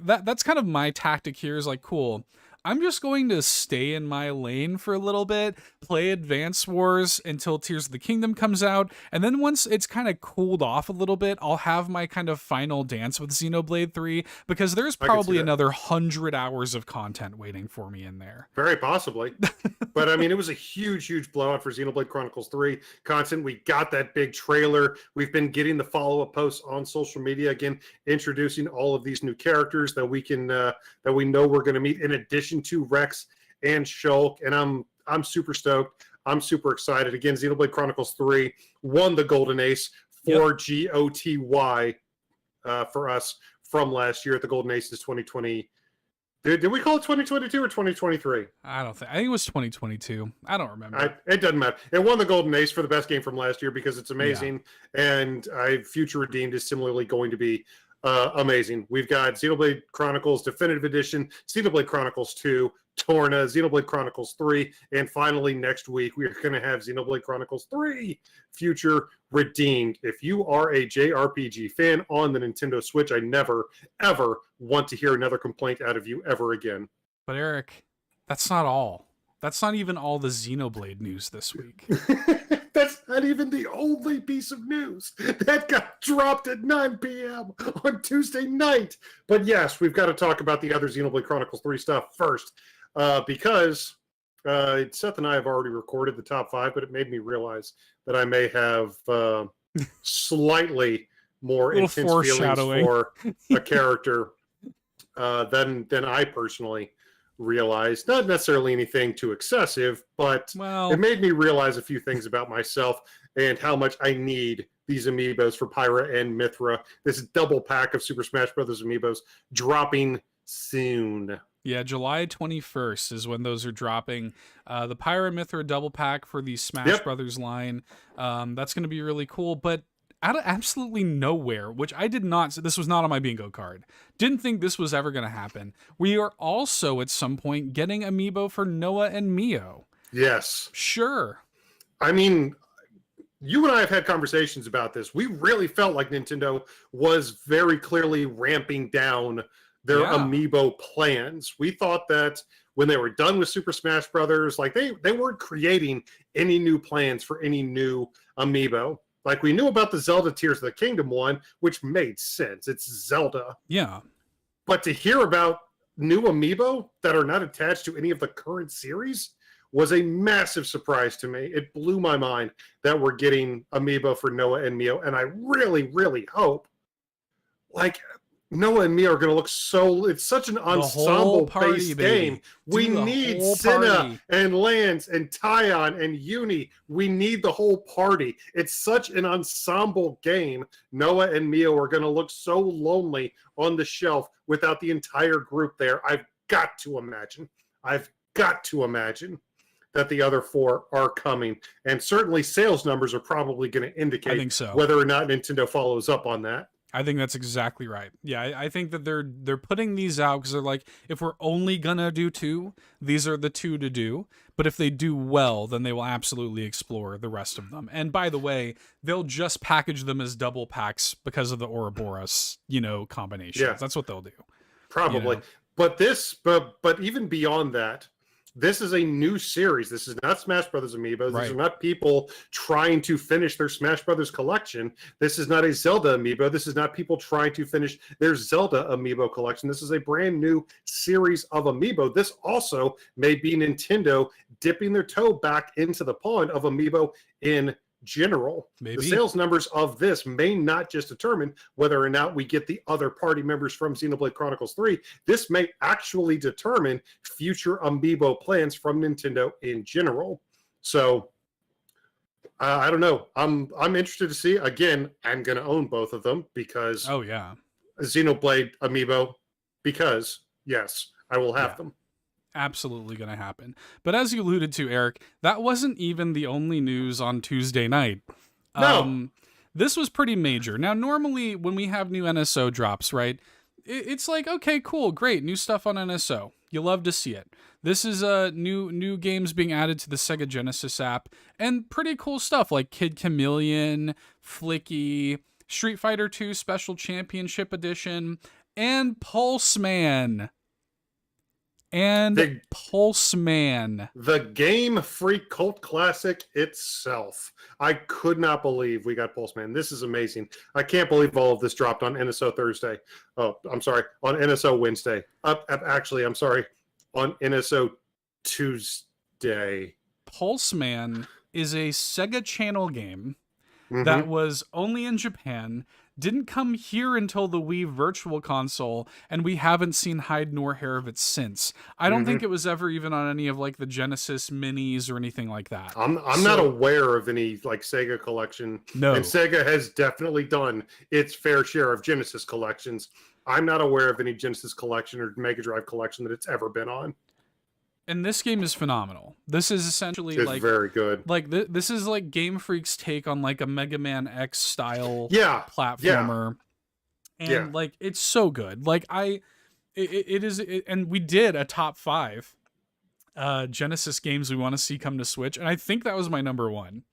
That's kind of my tactic here is cool. I'm just going to stay in my lane for a little bit, play Advance Wars until Tears of the Kingdom comes out, and then once it's kind of cooled off a little bit, I'll have my kind of final dance with Xenoblade 3, because there's I can see probably that. another 100 hours of content waiting for me in there. Very possibly. But I mean, it was a huge blowout for Xenoblade Chronicles 3 content. We got that big trailer. We've been getting the follow-up posts on social media, again, introducing all of these new characters that we can that we know we're going to meet, in addition to Rex and Shulk. And I'm super stoked. I'm super excited. Again, Xenoblade Chronicles 3 won the Golden Ace for GOTY for us from last year at the Golden Aces 2020. Did we call it 2022 or 2023? I think it was 2022. I don't remember. It doesn't matter. It won the Golden Ace for the best game from last year because it's amazing. And Future Redeemed is similarly going to be amazing. We've got Xenoblade Chronicles Definitive Edition, Xenoblade Chronicles 2, Torna, Xenoblade Chronicles 3, and finally next week we are going to have Xenoblade Chronicles 3 Future Redeemed. If you are a JRPG fan on the Nintendo Switch, I never, ever want to hear another complaint out of you ever again. But Eric, that's not all. That's not even all the Xenoblade news this week. That's not even the only piece of news that got dropped at 9 p.m. on Tuesday night. But yes, we've got to talk about the other Xenoblade Chronicles 3 stuff first, because Seth and I have already recorded the top 5, but it made me realize that I may have slightly more intense feelings for a character than I personally realized. Not necessarily anything too excessive, but it made me realize a few things about myself and how much I need these amiibos for Pyra and Mithra. This double pack of Super Smash Bros. Amiibos dropping soon. Yeah, July 21st is when those are dropping. The Pyra and Mithra double pack for the Smash Brothers line. That's going to be really cool, but out of absolutely nowhere, which I did not, this was not on my bingo card. Didn't think this was ever going to happen. We are also at some point getting amiibo for Noah and Mio. Yes. Sure. I mean, you and I have had conversations about this. We really felt like Nintendo was very clearly ramping down their amiibo plans. We thought that when they were done with Super Smash Brothers, like they weren't creating any new plans for any new amiibo. Like, we knew about the Zelda Tears of the Kingdom one, which made sense. It's Zelda. Yeah. But to hear about new amiibo that are not attached to any of the current series was a massive surprise to me. It blew my mind that we're getting amiibo for Noah and Mio. And I really, really hope, like, Noah and Mio are going to look so... It's such an ensemble-based game. We need Cinna and Lance and Tyon and Uni. We need the whole party. It's such an ensemble game. Noah and Mio are going to look so lonely on the shelf without the entire group there. I've got to imagine that the other 4 are coming. And certainly sales numbers are probably going to indicate whether or not Nintendo follows up on that. I think that's exactly right. Yeah, I think that they're putting these out because they're like, if we're only gonna do 2, these are the 2 to do. But if they do well, then they will absolutely explore the rest of them. And by the way, they'll just package them as double packs because of the Ouroboros, combinations. Yeah. That's what they'll do. Probably. But even beyond that, this is a new series. This is not Smash Brothers amiibos. These are not people trying to finish their Smash Brothers collection. This is not a Zelda amiibo. This is not people trying to finish their Zelda amiibo collection. This is a brand new series of amiibo. This also may be Nintendo dipping their toe back into the pond of amiibo in general. Maybe. The sales numbers of this may not just determine whether or not we get the other party members from Xenoblade Chronicles 3. This may actually determine future amiibo plans from Nintendo in general. So I don't know. I'm interested to see. Again, I'm going to own both of them because Xenoblade amiibo, because yes, I will have them. Absolutely going to happen. But as you alluded to, Eric, that wasn't even the only news on Tuesday night. No. This was pretty major. Now, normally when we have new NSO drops, right, it's like, okay, cool, great, new stuff on NSO. You love to see it. This is new games being added to the Sega Genesis app, and pretty cool stuff like Kid Chameleon, Flicky, Street Fighter 2 Special Championship Edition, and Pulse Man. and The- Pulse Man. The Game Freak cult classic itself. I could not believe we got Pulse Man. This is amazing. I can't believe all of this dropped on NSO Thursday. Oh, I'm sorry, on NSO Wednesday. Actually, I'm sorry, on NSO Tuesday. Pulse Man is a Sega Channel game Mhm. that was only in Japan, didn't come here until the Wii Virtual Console, and we haven't seen hide nor hair of it since. I don't think it was ever even on any of like the Genesis minis or anything like that. I'm not aware of any like Sega collection. No. And Sega has definitely done its fair share of Genesis collections. I'm not aware of any Genesis collection or Mega Drive collection that it's ever been on. And this game is phenomenal. This is essentially It's like very good. like this is like Game Freak's take on like a Mega Man X style Yeah. platformer. And Yeah. like it's so good. Like and we did a top 5 Genesis games we want to see come to Switch, and I think that was my number 1.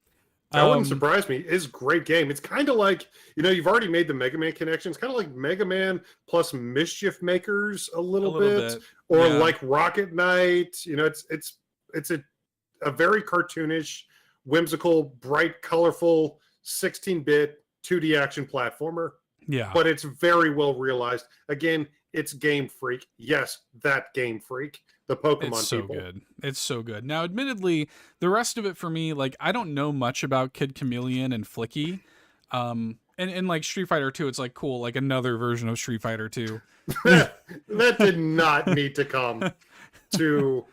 That wouldn't surprise me. It's a great game. It's kind of like, you've already made the Mega Man connection. It's kind of like Mega Man plus Mischief Makers a little bit. Or yeah. like Rocket Knight. It's a very cartoonish, whimsical, bright, colorful 16-bit 2D action platformer. Yeah. But it's very well realized. Again, it's Game Freak. Yes, that Game Freak. The Pokemon it's so people. good. It's so good. Now, admittedly, the rest of it for me, like I don't know much about Kid Chameleon and Flicky. And like Street Fighter 2, it's like cool, like another version of Street Fighter 2. That did not need to come to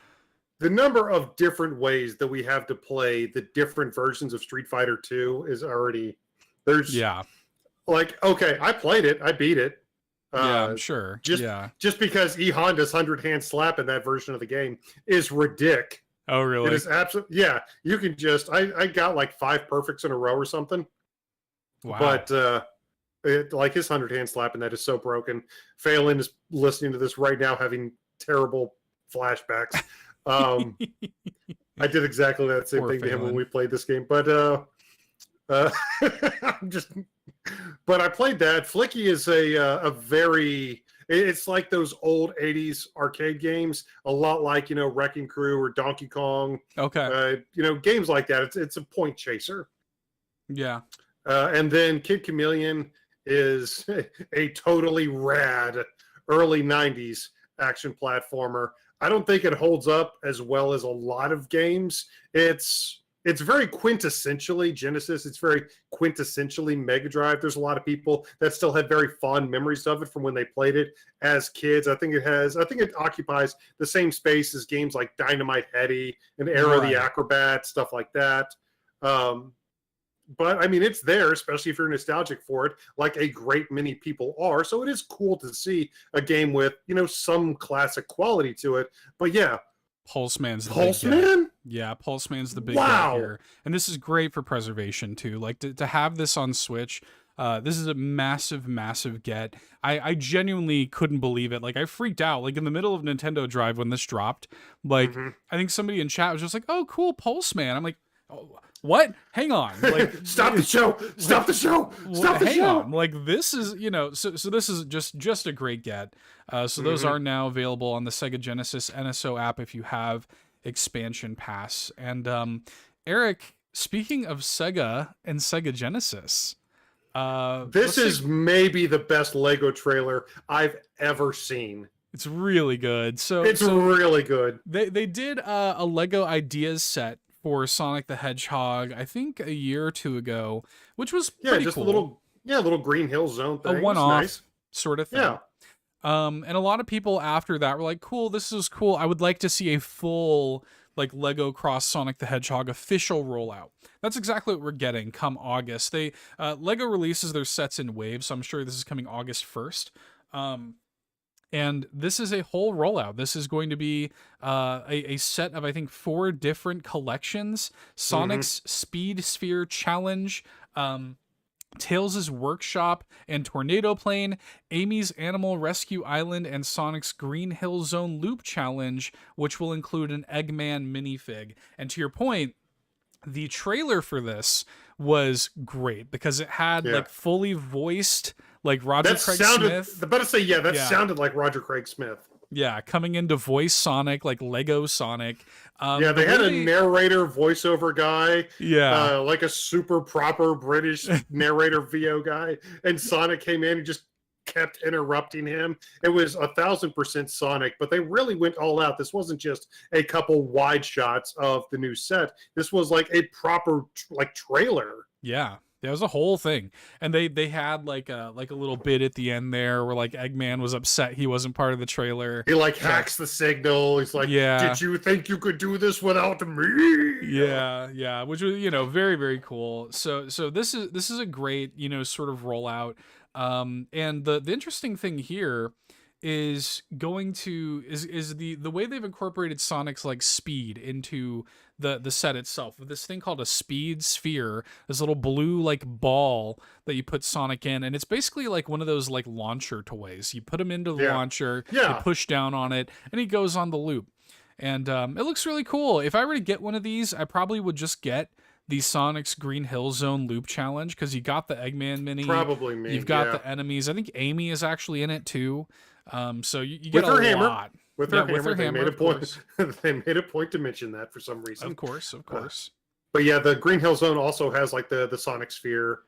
the number of different ways that we have to play the different versions of Street Fighter 2 is already Yeah. Like, okay, I played it, I beat it. Yeah, I'm sure. Just because E Honda's 100-hand slap in that version of the game is ridiculous. Oh, really? It is absolutely, yeah. You can just, I got like 5 perfects in a row or something. Wow. But like his 100-hand slap and that is so broken. Phelan is listening to this right now, having terrible flashbacks. I did exactly that same Poor thing to him when Phelan. we played this game, but I'm just. But I played that. Flicky is a very. It's like those old '80s arcade games, a lot like Wrecking Crew or Donkey Kong. Okay. Games like that. It's a point chaser. Yeah. And then Kid Chameleon is a totally rad early 90s action platformer. I don't think it holds up as well as a lot of games. It's very quintessentially Genesis. It's very quintessentially Mega Drive. There's a lot of people that still have very fond memories of it from when they played it as kids. I think it occupies the same space as games like Dynamite Headdy and Arrow the Acrobat, stuff like that. But I mean, it's there, especially if you're nostalgic for it, like a great many people are. So it is cool to see a game with, some classic quality to it. But yeah. Pulse Man's the Pulse big get. Man? Yeah, Pulse Man's the big get here. And this is great for preservation too. Like to have this on Switch, this is a massive, massive get. I genuinely couldn't believe it. Like I freaked out. Like in the middle of Nintendo Drive when this dropped, like I think somebody in chat was just like, "Oh, cool, Pulse Man." I'm like, oh, what? Hang on. Like Stop the show. Stop the show. Stop the hang show. on. Like this is, so this is just a great get. So those are now available on the Sega Genesis NSO app if you have expansion pass. And Eric, speaking of Sega and Sega Genesis, this is maybe the best Lego trailer I've ever seen. It's really good. So it's really good. They did a Lego Ideas set for Sonic the Hedgehog, I think a year or two ago, which was pretty just cool. a little Green Hill Zone thing. A one-off nice. sort of thing. Yeah. And a lot of people after that were like, cool, this is cool. I would like to see a full like Lego Cross Sonic the Hedgehog official rollout. That's exactly what we're getting come August. They Lego releases their sets in waves, so I'm sure this is coming August 1st. And this is a whole rollout. This is going to be a set of, I think, 4 different collections. Sonic's Speed Sphere Challenge, Tails' Workshop and Tornado Plane, Amy's Animal Rescue Island, and Sonic's Green Hill Zone Loop Challenge, which will include an Eggman minifig. And to your point, the trailer for this was great because it had like fully voiced like Roger Craig Smith. Sounded like Roger Craig Smith. Yeah, coming in to voice Sonic like Lego Sonic. Yeah, they had a narrator voiceover guy, Yeah. like a super proper British narrator VO guy, and Sonic came in and just kept interrupting him. It was 1,000% Sonic, but they really went all out. This wasn't just a couple wide shots of the new set. This was like a proper trailer. Yeah. That was a whole thing. And they had like a little bit at the end there where like Eggman was upset he wasn't part of the trailer. He like hacks the signal. He's like, yeah. Did you think you could do this without me? Yeah, which was, very, very cool. So this is a great, sort of rollout. And the interesting thing here is going to is the way they've incorporated Sonic's like speed into the set itself with this thing called a speed sphere, this little blue like ball that you put Sonic in, and it's basically like one of those like launcher toys. You put him into the launcher, you push down on it, and he goes on the loop. And it looks really cool. If I were to get one of these, I probably would just get the Sonic's Green Hill Zone loop challenge, because you got the Eggman mini. Probably me. You've got the enemies. I think Amy is actually in it too. So you get a lot. With her hammer, they made a point. They made a point to mention that for some reason. Of course. But yeah, the Green Hill Zone also has like the Sonic Sphere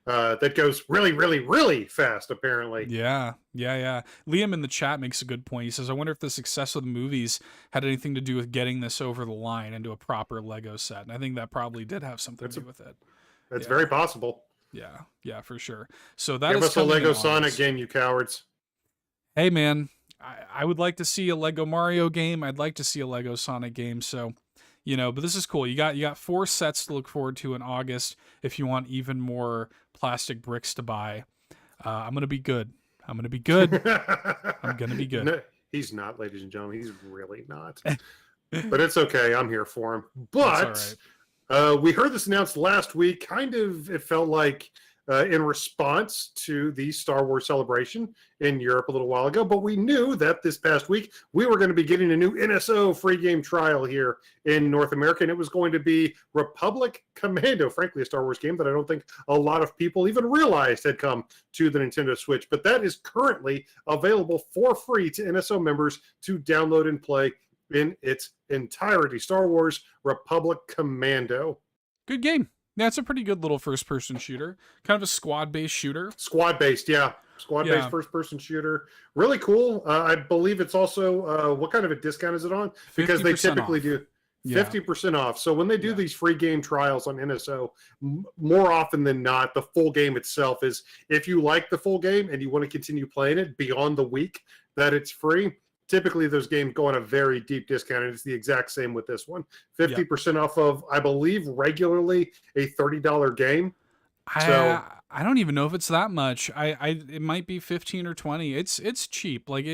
that goes really, really, really fast. Apparently. Yeah. Liam in the chat makes a good point. He says, "I wonder if the success of the movies had anything to do with getting this over the line into a proper Lego set." And I think that probably did have something to do with it. That's very possible. Yeah, for sure. So that Give us a Lego Sonic game, you cowards. Hey man, I would like to see a Lego Mario game. I'd like to see a Lego Sonic game. So, but this is cool. You got 4 sets to look forward to in August if you want even more plastic bricks to buy. I'm gonna be good. I'm gonna be good. No, he's not, ladies and gentlemen. He's really not. But it's okay. I'm here for him. But we heard this announced last week. Kind of, it felt like in response to the Star Wars celebration in Europe a little while ago. But we knew that this past week we were going to be getting a new NSO free game trial here in North America, and it was going to be Republic Commando, frankly, a Star Wars game that I don't think a lot of people even realized had come to the Nintendo Switch. But that is currently available for free to NSO members to download and play in its entirety. Star Wars Republic Commando. Good game. Yeah, it's a pretty good little first-person shooter. Kind of a squad-based shooter. Squad-based, yeah. Squad-based first-person shooter. Really cool. I believe it's also, what kind of a discount is it on? Because they typically do 50% off. So when they do these free game trials on NSO, more often than not, the full game itself is, if you like the full game and you want to continue playing it beyond the week that it's free, typically those games go on a very deep discount, and it's the exact same with this one. 50% off of, I believe, regularly a $30 game. So I don't even know if it's that much. It might be 15 or 20. It's cheap. Like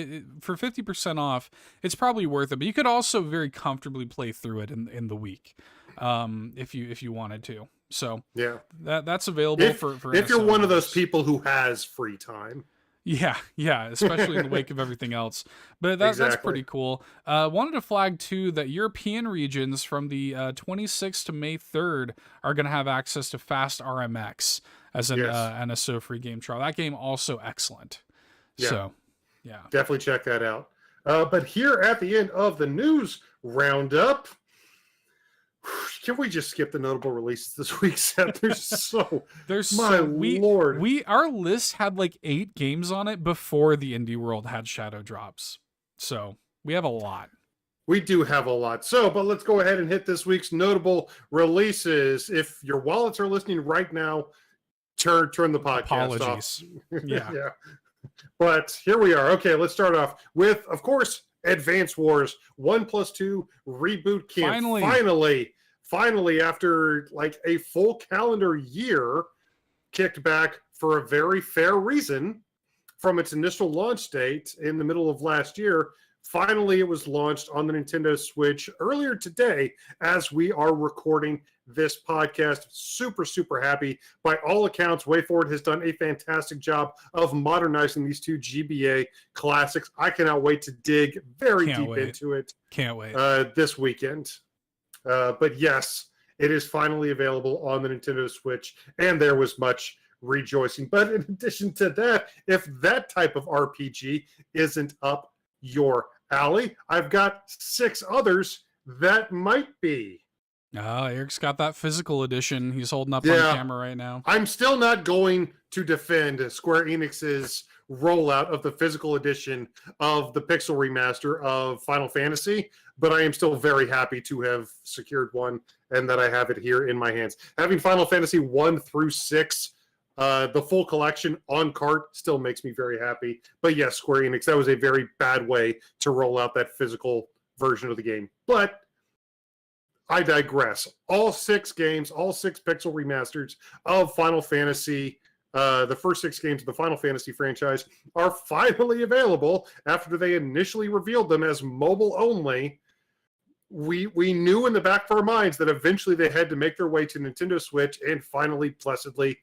for 50% off, it's probably worth it. But you could also very comfortably play through it in the week, if you wanted to. So yeah, that's available for if you're one of those people who has free time. Yeah, especially in the wake of everything else. But that's pretty cool. Wanted to flag, too, that European regions from the 26th to May 3rd are going to have access to Fast RMX as an NSO free game trial. That game also excellent. Yeah. So, yeah. Definitely check that out. But here at the end of the news roundup, can we just skip the notable releases this week, Seth? Lord. Our list had like 8 games on it before the Indie World had Shadow Drops. So we have a lot. We do have a lot. But let's go ahead and hit this week's notable releases. If your wallets are listening right now, turn the podcast Apologies. off. Yeah. But here we are. Okay, let's start off with, of course, Advance Wars 1+2 Reboot Camp. Finally, after like a full calendar year, kicked back for a very fair reason from its initial launch date in the middle of last year. Finally, it was launched on the Nintendo Switch earlier today as we are recording this podcast. Super, super happy. By all accounts, WayForward has done a fantastic job of modernizing these 2 GBA classics. I cannot wait to dig into it. Can't wait. This weekend. But yes, it is finally available on the Nintendo Switch, and there was much rejoicing. But in addition to that, if that type of RPG isn't up your alley. I've got 6 others that might be. Oh, Eric's got that physical edition. He's holding up on Yeah. camera right now. I'm still not going to defend Square Enix's rollout of the physical edition of the Pixel remaster of Final Fantasy, but I am still very happy to have secured one and that I have it here in my hands. Having Final Fantasy 1 through 6, the full collection on cart still makes me very happy. But yes, Square Enix, that was a very bad way to roll out that physical version of the game. But I digress. All 6 games, all 6 Pixel remasters of Final Fantasy, the first 6 games of the Final Fantasy franchise, are finally available after they initially revealed them as mobile only. We knew in the back of our minds that eventually they had to make their way to Nintendo Switch, and finally, blessedly,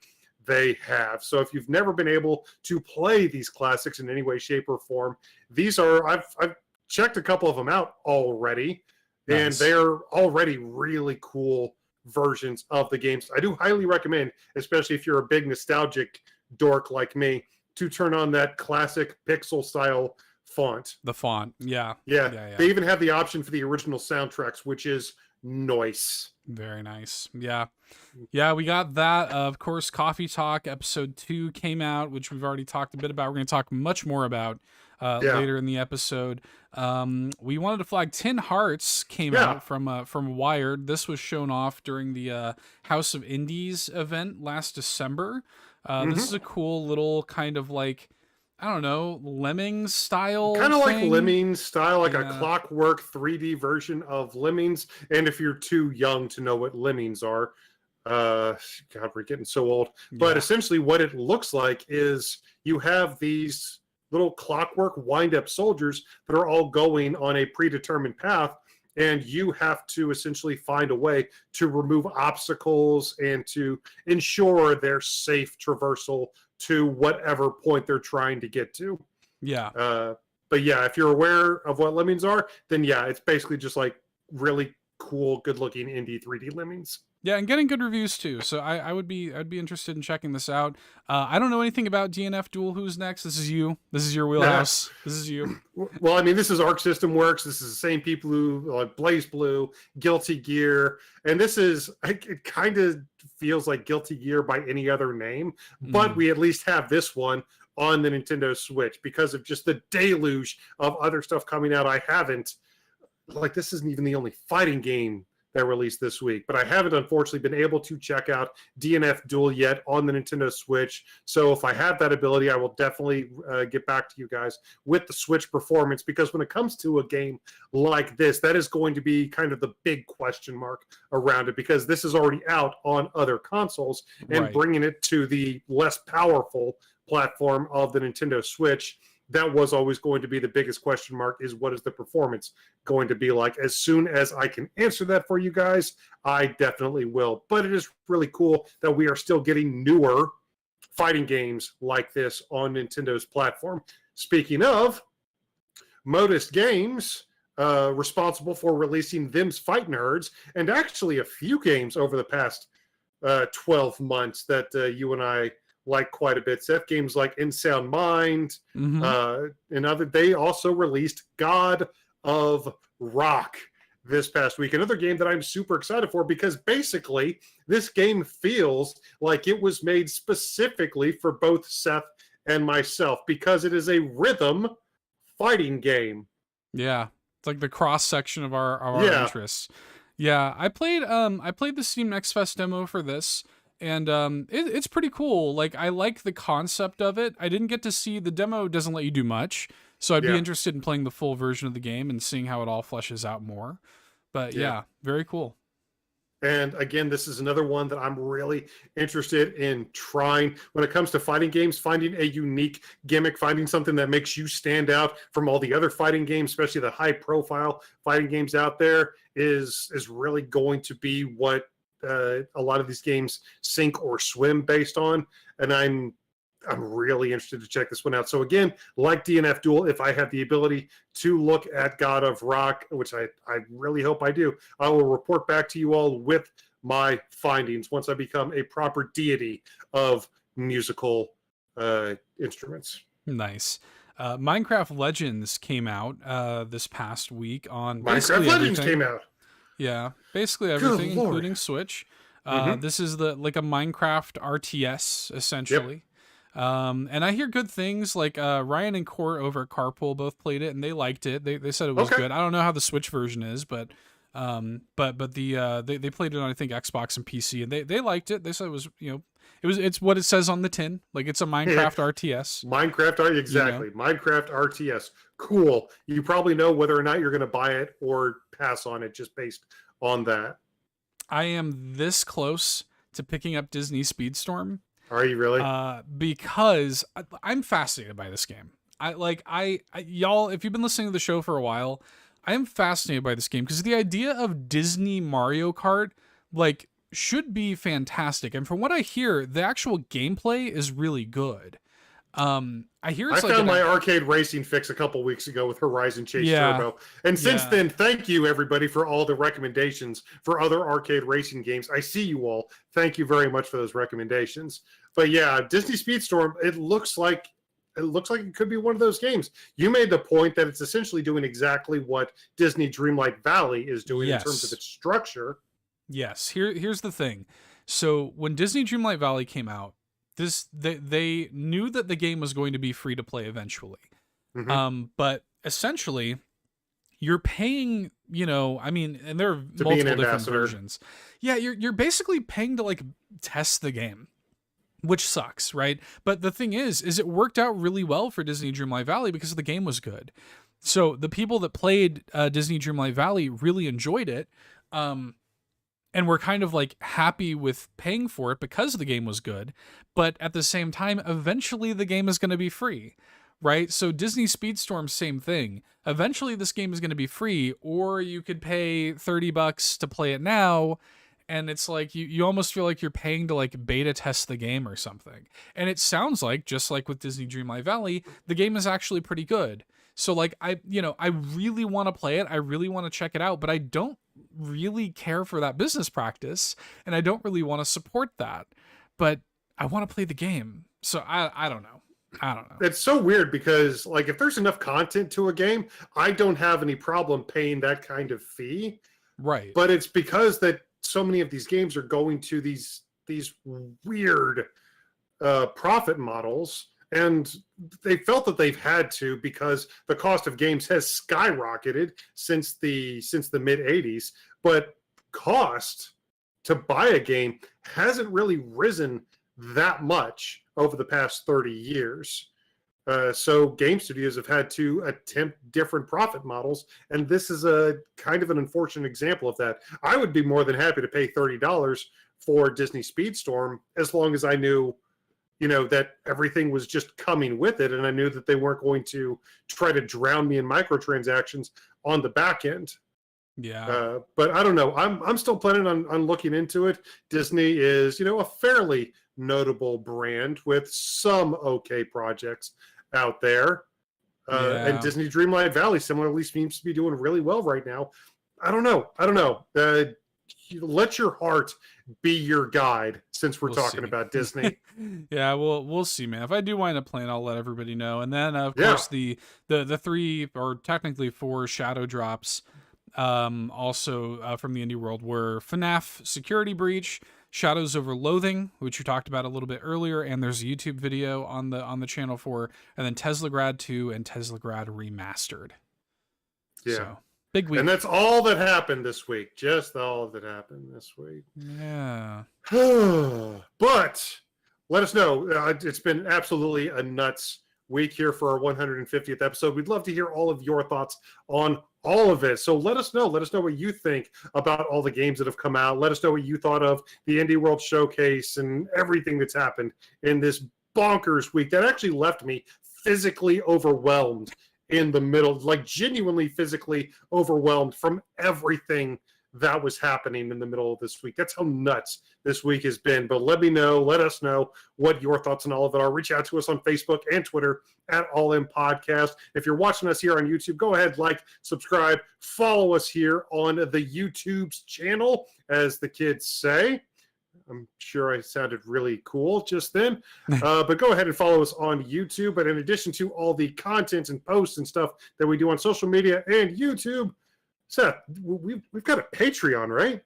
they have. So if you've never been able to play these classics in any way, shape, or form, these are, I've checked a couple of them out already. And Nice. they're already really cool versions of the games. I do highly recommend, especially if you're a big nostalgic dork like me, to turn on that classic pixel style font. The font. Yeah. Yeah. They even have the option for the original soundtracks, which is nice. Very nice. Yeah. Yeah, we got that. Of course, Coffee Talk episode 2 came out, which we've already talked a bit about. We're going to talk much more about later in the episode. We wanted to flag 10 Hearts came out from Wired. This was shown off during the House of Indies event last December. This is a cool little kind of like, I don't know, Lemmings style. Kind of like thing. Lemmings style, like a Clockwork 3D version of Lemmings. And if you're too young to know what Lemmings are, God, we're getting so old. But essentially what it looks like is you have these little clockwork wind-up soldiers that are all going on a predetermined path, and you have to essentially find a way to remove obstacles and to ensure their safe traversal to whatever point they're trying to get to. Yeah. But yeah, if you're aware of what Lemmings are, then yeah, it's basically just like really cool, good-looking indie 3D Lemmings. Yeah, and getting good reviews too. So I'd be interested in checking this out. I don't know anything about DNF Duel. Who's next? This is you. This is your wheelhouse. This is you. Well, I mean, this is Arc System Works. This is the same people who like Blaze Blue, Guilty Gear, and this is it. Kind of feels like Guilty Gear by any other name, but we at least have this one on the Nintendo Switch because of just the deluge of other stuff coming out. I haven't like this isn't even the only fighting game that released this week, but I haven't unfortunately been able to check out DNF Duel yet on the Nintendo Switch. So if I have that ability, I will definitely get back to you guys with the Switch performance, because when it comes to a game like this, that is going to be kind of the big question mark around it, because this is already out on other consoles, and bringing it to the less powerful platform of the Nintendo Switch, that was always going to be the biggest question mark, is what is the performance going to be like? As soon as I can answer that for you guys, I definitely will. But it is really cool that we are still getting newer fighting games like this on Nintendo's platform. Speaking of, Modus Games, responsible for releasing Them's Fight Nerds, and actually a few games over the past 12 months that you and I like quite a bit. Seth, games like In Sound Mind, and other. They also released God of Rock this past week. Another game that I'm super excited for, because basically this game feels like it was made specifically for both Seth and myself, because it is a rhythm fighting game. Yeah, it's like the cross section of our interests. Yeah, I played the Steam Next Fest demo for this. And it's pretty cool. Like, I like the concept of it. I didn't get to see, the demo doesn't let you do much, so I'd be interested in playing the full version of the game and seeing how it all fleshes out more. But yeah, very cool. And again, this is another one that I'm really interested in trying. When it comes to fighting games, finding a unique gimmick, finding something that makes you stand out from all the other fighting games, especially the high-profile fighting games out there, is really going to be what a lot of these games sink or swim based on. And I'm really interested to check this one out. So again, like DNF Duel, if I have the ability to look at God of Rock, which I really hope I do, I will report back to you all with my findings once I become a proper deity of musical instruments. Nice. Minecraft Legends came out this past week on Minecraft basically Legends everything. came out. Yeah, basically everything, Lord. including Switch. Mhm. This is like a Minecraft RTS essentially. And I hear good things. Like Ryan and Court over at Carpool both played it and they liked it. They said it was Okay. good. I don't know how the Switch version is, but they played it on I think Xbox and PC and they liked it. They said it was it's what it says on the tin. Like it's a Minecraft RTS. Exactly. Minecraft RTS. Cool. You probably know whether or not you're going to buy it or pass on it just based on that. I am this close to picking up Disney Speedstorm. Are you really? Because I'm fascinated by this game. Y'all, if you've been listening to the show for a while, I am fascinated by this game because the idea of Disney Mario Kart, like, should be fantastic. And from what I hear, the actual gameplay is really good. I hear it's I found my arcade racing fix a couple weeks ago with Horizon Chase Turbo. And since then, thank you everybody for all the recommendations for other arcade racing games. I see you all. Thank you very much for those recommendations. But yeah, Disney Speedstorm, it looks like it could be one of those games. You made the point that it's essentially doing exactly what Disney Dreamlight Valley is doing in terms of its structure. Yes. Here's the thing. So when Disney Dreamlight Valley came out, they knew that the game was going to be free to play eventually. Mm-hmm. But essentially you're paying, and there are multiple different versions. Yeah, you're basically paying to like test the game, which sucks, right? But the thing is it worked out really well for Disney Dreamlight Valley because the game was good. So the people that played Disney Dreamlight Valley really enjoyed it. And we're kind of like happy with paying for it because the game was good. But at the same time, eventually the game is going to be free, right? So Disney Speedstorm, same thing. Eventually this game is going to be free, or you could pay $30 to play it now. And it's like, you almost feel like you're paying to like beta test the game or something. And it sounds like, just like with Disney Dreamlight Valley, the game is actually pretty good. So like, I really want to play it. I really want to check it out, but I don't really care for that business practice and I don't really want to support that, but I want to play the game. So I don't know. It's so weird because like if there's enough content to a game, I don't have any problem paying that kind of fee. Right. But it's because that so many of these games are going to these weird profit models, and they felt that they've had to because the cost of games has skyrocketed since the mid 80s. But cost to buy a game hasn't really risen that much over the past 30 years. So game studios have had to attempt different profit models, and this is a kind of an unfortunate example of that. I would be more than happy to pay $30 for Disney Speedstorm as long as I knew, that everything was just coming with it, and I knew that they weren't going to try to drown me in microtransactions on the back end. Yeah. But I don't know. I'm still planning on looking into it. Disney is, a fairly notable brand with some okay projects out there. And Disney Dreamlight Valley similarly seems to be doing really well right now. I don't know. Let your heart be your guide since we're talking about Disney. Yeah, we'll see, man. If I do wind up playing, I'll let everybody know. And then of course the 3 or technically 4 shadow drops also from the indie world were FNAF Security Breach, Shadows Over Loathing, which you talked about a little bit earlier, and there's a YouTube video on the channel for, and then Teslagrad 2 and Teslagrad Remastered. Yeah. So, big week. And that's all that happened this week. Just all that happened this week. Yeah. But let us know. It's been absolutely a nuts week here for our 150th episode. We'd love to hear all of your thoughts on all of it. So let us know. Let us know what you think about all the games that have come out. Let us know what you thought of the Indie World Showcase and everything that's happened in this bonkers week that actually left me physically overwhelmed in the middle, like genuinely physically overwhelmed from everything that was happening in the middle of this week. That's how nuts this week has been. But let us know what your thoughts on all of it are. Reach out to us on Facebook and Twitter at All In Podcast. If you're watching us here on YouTube, go ahead, like, subscribe, follow us here on the YouTube's channel, as the kids say. I'm sure I sounded really cool just then. But go ahead and follow us on YouTube. But in addition to all the content and posts and stuff that we do on social media and YouTube, Seth, we've got a Patreon, right?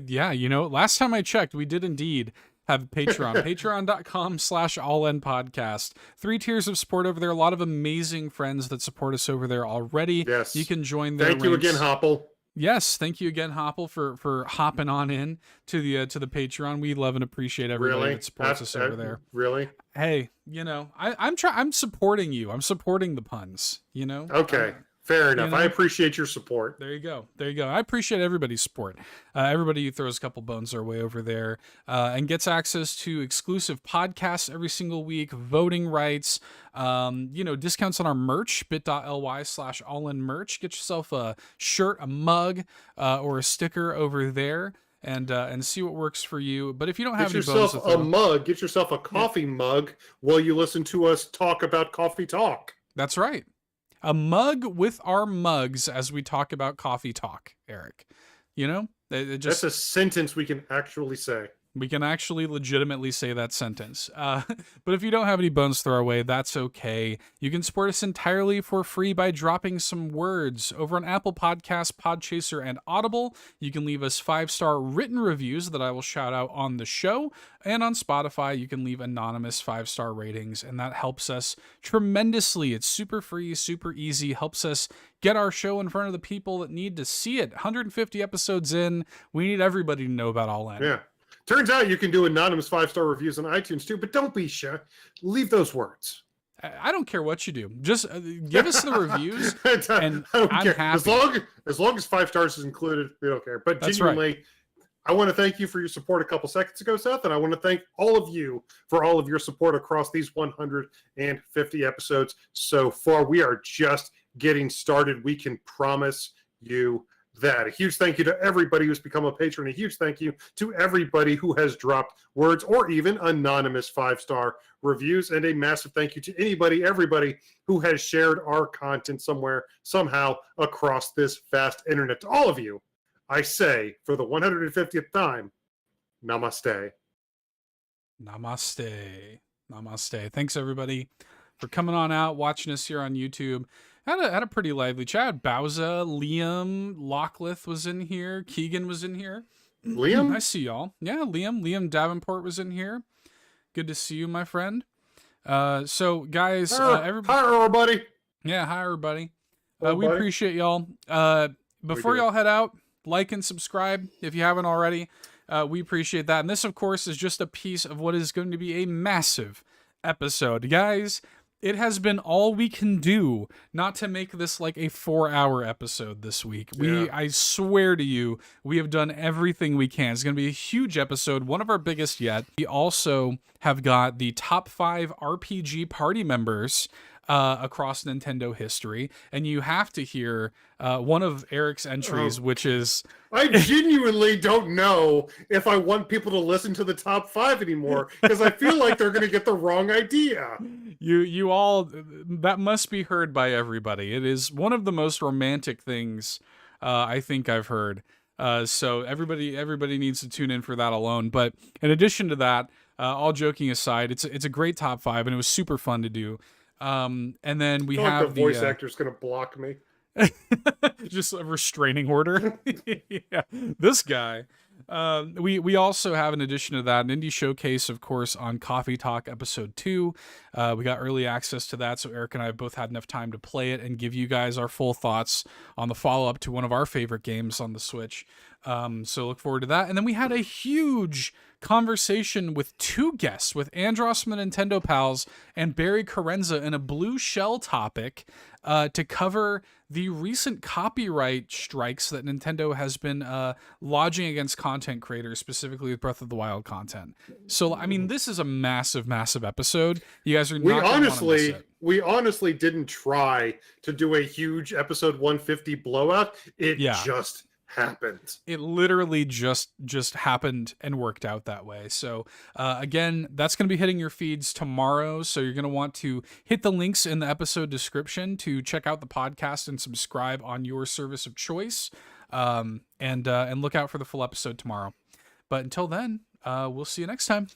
Yeah, last time I checked, we did indeed have a Patreon. Patreon.com/allinpodcast. 3 tiers of support over there. A lot of amazing friends that support us over there already. Yes. You can join their Thank you ranks. again, Hopple. Yes, thank you again, Hopple, for hopping on in to the Patreon. We love and appreciate everybody that supports us over there. Really? Hey, I'm supporting you. I'm supporting the puns. Okay. Fair enough. I appreciate your support. There you go. I appreciate everybody's support. Everybody who throws a couple bones our way over there and gets access to exclusive podcasts every single week, voting rights, discounts on our merch, bit.ly/allinmerch. Get yourself a shirt, a mug, or a sticker over there. And see what works for you. But if you don't have any bones to throw, mug, get yourself a coffee mug while you listen to us talk about coffee talk. That's right. A mug with our mugs as we talk about coffee talk, Eric. That's a sentence we can actually say. We can actually legitimately say that sentence. But if you don't have any bones to throw our way, that's okay. You can support us entirely for free by dropping some words. Over on Apple Podcasts, Podchaser, and Audible, you can leave us 5-star written reviews that I will shout out on the show. And on Spotify, you can leave anonymous 5-star ratings, and that helps us tremendously. It's super free, super easy, helps us get our show in front of the people that need to see it. 150 episodes in, we need everybody to know about All In. Yeah. Turns out you can do anonymous 5-star reviews on iTunes too, but don't be shy. Leave those words. I don't care what you do. Just give us the reviews, and I don't I'm care. happy. As long as 5 stars is included, we don't care. But That's genuinely, right. I want to thank you for your support a couple seconds ago, Seth, and I want to thank all of you for all of your support across these 150 episodes so far. We are just getting started. We can promise you that. A huge thank you to everybody who's become a patron. A huge thank you to everybody who has dropped words or even anonymous 5-star reviews. And a massive thank you to everybody who has shared our content somewhere, somehow across this vast internet. To all of you, I say for the 150th time, namaste. Namaste. Thanks everybody for coming on out, watching us here on YouTube. Had a pretty lively chat. Bowza, Liam, Locklith was in here. Keegan was in here. Liam? I see y'all. Yeah, Liam Davenport was in here. Good to see you, my friend. So guys, Hi, everybody. Yeah, hi everybody. Hello, We buddy. appreciate y'all. Before We do. y'all head out, like and subscribe if you haven't already. We appreciate that. And this, of course, is just a piece of what is going to be a massive episode. Guys, it has been all we can do not to make this like a 4-hour episode this week. Yeah. I swear to you, we have done everything we can. It's going to be a huge episode, one of our biggest yet. We also have got the top 5 RPG party members across Nintendo history, and you have to hear one of Eric's entries, which is I genuinely don't know if I want people to listen to the top 5 anymore because I feel like they're going to get the wrong idea. you all, that must be heard by everybody. It is one of the most romantic things I think I've heard. So everybody needs to tune in for that alone. But in addition to that, all joking aside, it's a great top 5, and it was super fun to do. And then we I feel have like the voice actor's going to block me. just a restraining order. Yeah, this guy. We also have, in addition to that, an indie showcase, of course, on Coffee Talk episode 2. We got early access to that, so Eric and I both had enough time to play it and give you guys our full thoughts on the follow-up to one of our favorite games on the Switch. So look forward to that. And then we had a huge conversation with 2 guests, with Andros from the Nintendo Pals and Barry Carenza, in a Blue Shell topic to cover the recent copyright strikes that Nintendo has been lodging against content creators, specifically with Breath of the Wild content. So, I mean, this is a massive, massive episode. You guys are not going to want to miss it. We honestly didn't try to do a huge episode 150 blowout. It just happened. It literally just happened and worked out that way. So again, that's going to be hitting your feeds tomorrow. So you're going to want to hit the links in the episode description to check out the podcast and subscribe on your service of choice. And look out for the full episode tomorrow. But until then, We'll see you next time.